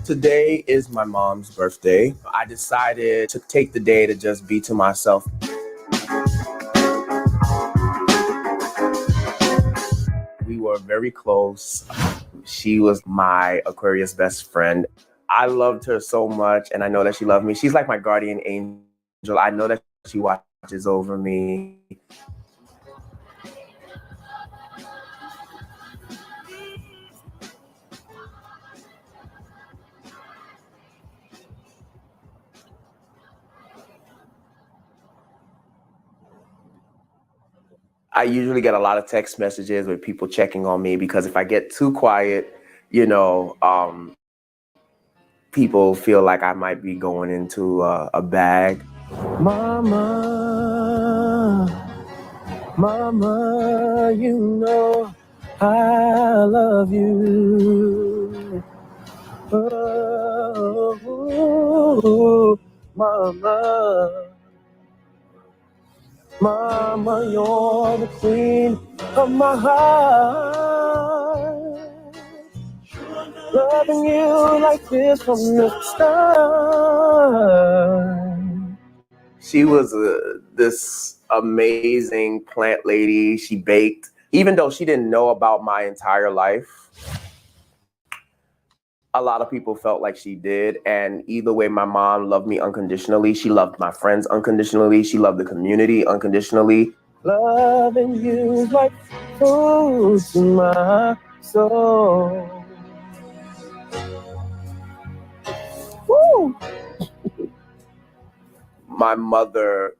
Today is my mom's birthday. I decided to take the day to just be to myself. We were very close. She was my Aquarius best friend. I loved her so much, and I know that she loved me. She's like my guardian angel. I know that she watches over me. I usually get a lot of text messages with people checking on me because if I get too quiet, people feel like I might be going into a bag. Mama, you know I love you. Oh, Mama, you're the queen of my heart. Loving you like this from the start. She was this amazing plant lady. She baked. Even though she didn't know about my entire life, a lot of people felt like she did. And either way, my mom loved me unconditionally. She loved my friends unconditionally. She loved the community unconditionally. Loving you like food to my soul. Woo! My mother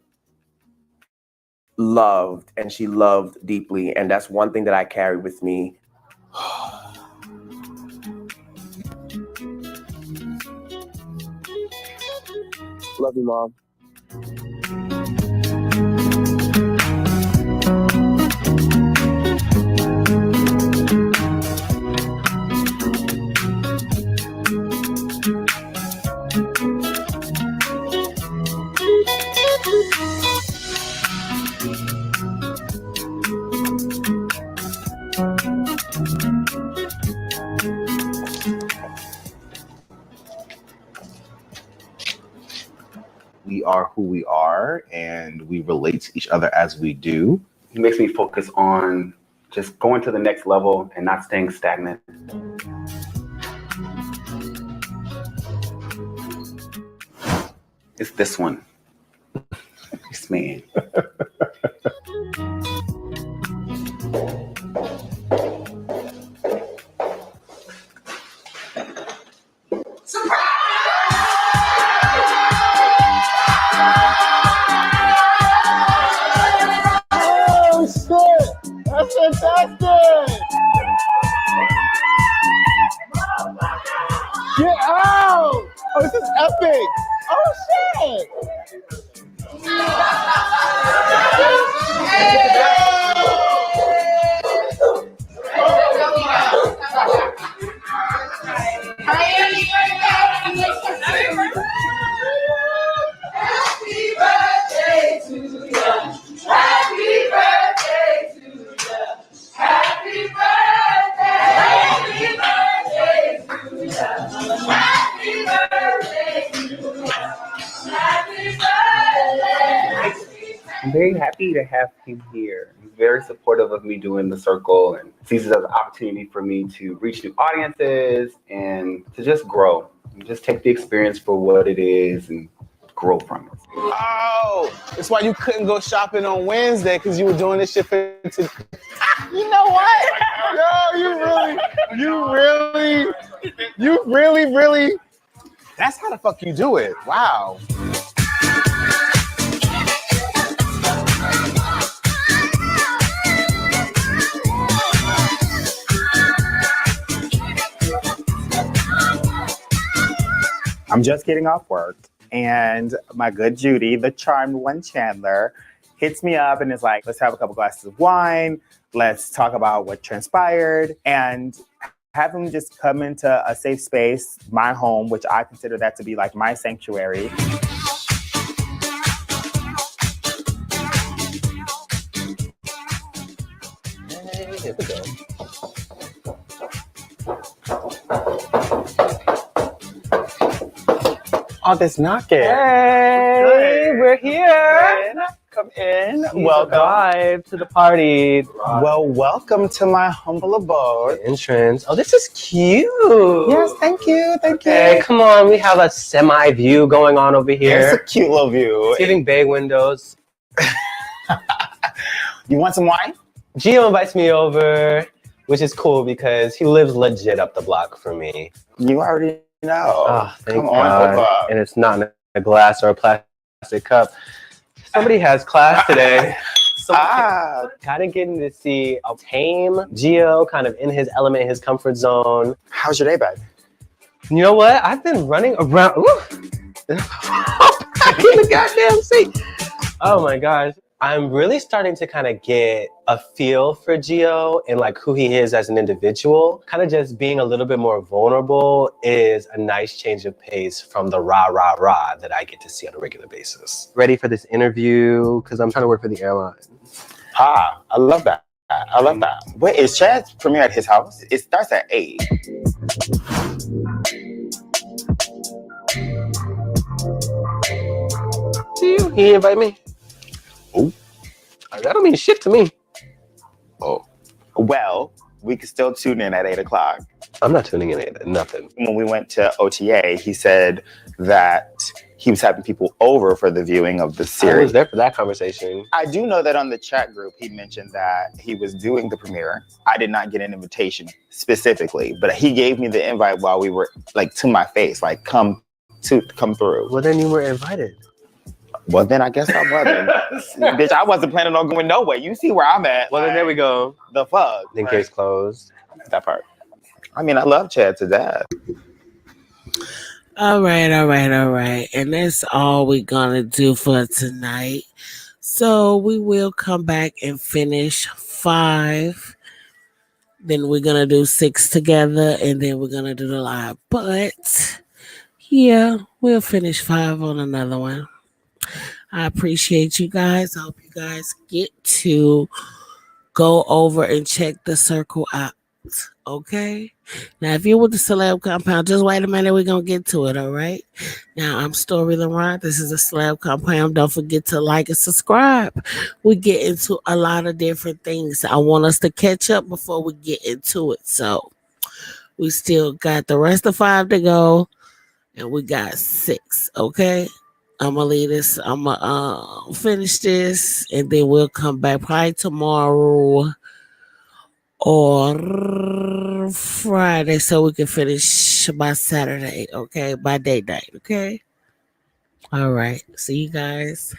loved, and she loved deeply. And that's one thing that I carry with me. Love you, Mom. We are who we are, and we relate to each other as we do. It makes me focus on just going to the next level and not staying stagnant. It's this one. This man. Oh shit! That's fantastic! Get out! Oh, this is epic! Oh shit! Happy birthday to you. Happy birthday to you. Happy birthday. Happy birthday to you. Happy birthday to you. Happy birthday. I'm very happy to have him here. He's very supportive of me doing the circle and sees it as an opportunity for me to reach new audiences and to just grow. And just take the experience for what it is and grow from it. Oh, that's why you couldn't go shopping on Wednesday because you were doing this shit for You know what? Yo, you really. That's how the fuck you do it. Wow. I'm just getting off work, and my good Judy, the charmed one Chandler, hits me up and is like, let's have a couple glasses of wine. Let's talk about what transpired and have him just come into a safe space, my home, which I consider that to be like my sanctuary. Here we go. Oh, there's knocking. Hey, we're here. Come in. Welcome live to the party. Well, welcome to my humble abode. The entrance. Oh, this is cute. Yes, thank you. Hey, come on. We have a semi view going on over here. It's a cute little view. It's giving bay windows. You want some wine? Gio invites me over, which is cool because he lives legit up the block from me. You already know. Oh, thank Come on, God. Papa. And it's not in a glass or a plastic cup. Somebody has class today. Kind of getting to see a tame Gio, kind of in his element, his comfort zone. How's your day been? You know what? I've been running around. In the goddamn seat. Oh my gosh. I'm really starting to kind of get a feel for Gio and like who he is as an individual. Kind of just being a little bit more vulnerable is a nice change of pace from the rah, rah, rah that I get to see on a regular basis. Ready for this interview because I'm trying to work for the airline. Ah, I love that. I love that. Wait, is Chad's premiere at his house? It starts at 8. See you? He invite me. Oh, that don't mean shit to me. Oh, well, we could still tune in at 8 o'clock. I'm not tuning in at nothing. When we went to OTA, he said that he was having people over for the viewing of the series. I was there for that conversation. I do know that on the chat group, he mentioned that he was doing the premiere. I did not get an invitation specifically, but he gave me the invite while we were like to my face, like come through. Well, then you were invited. Well, then I guess I wasn't. Bitch, I wasn't planning on going nowhere. You see where I'm at. Well, then there we go. The fuck? In case closed. That part. I mean, I love Chad to death. All right. And that's all we're going to do for tonight. So we will come back and finish 5. Then we're going to do 6 together. And then we're going to do the live. But, yeah, we'll finish 5 on another one. I appreciate you guys. I hope you guys get to go over and check the circle out. Okay? Now, if you're with the Celeb Compound, just wait a minute. We're going to get to it, all right? Now, I'm Story Lamont. This is the Celeb Compound. Don't forget to like and subscribe. We get into a lot of different things. I want us to catch up before we get into it. So, we still got the rest of 5 to go, and we got 6, okay? I'm going to leave this. I'm going to finish this, and then we'll come back probably tomorrow or Friday so we can finish by Saturday, okay? By day night, okay? All right. See you guys.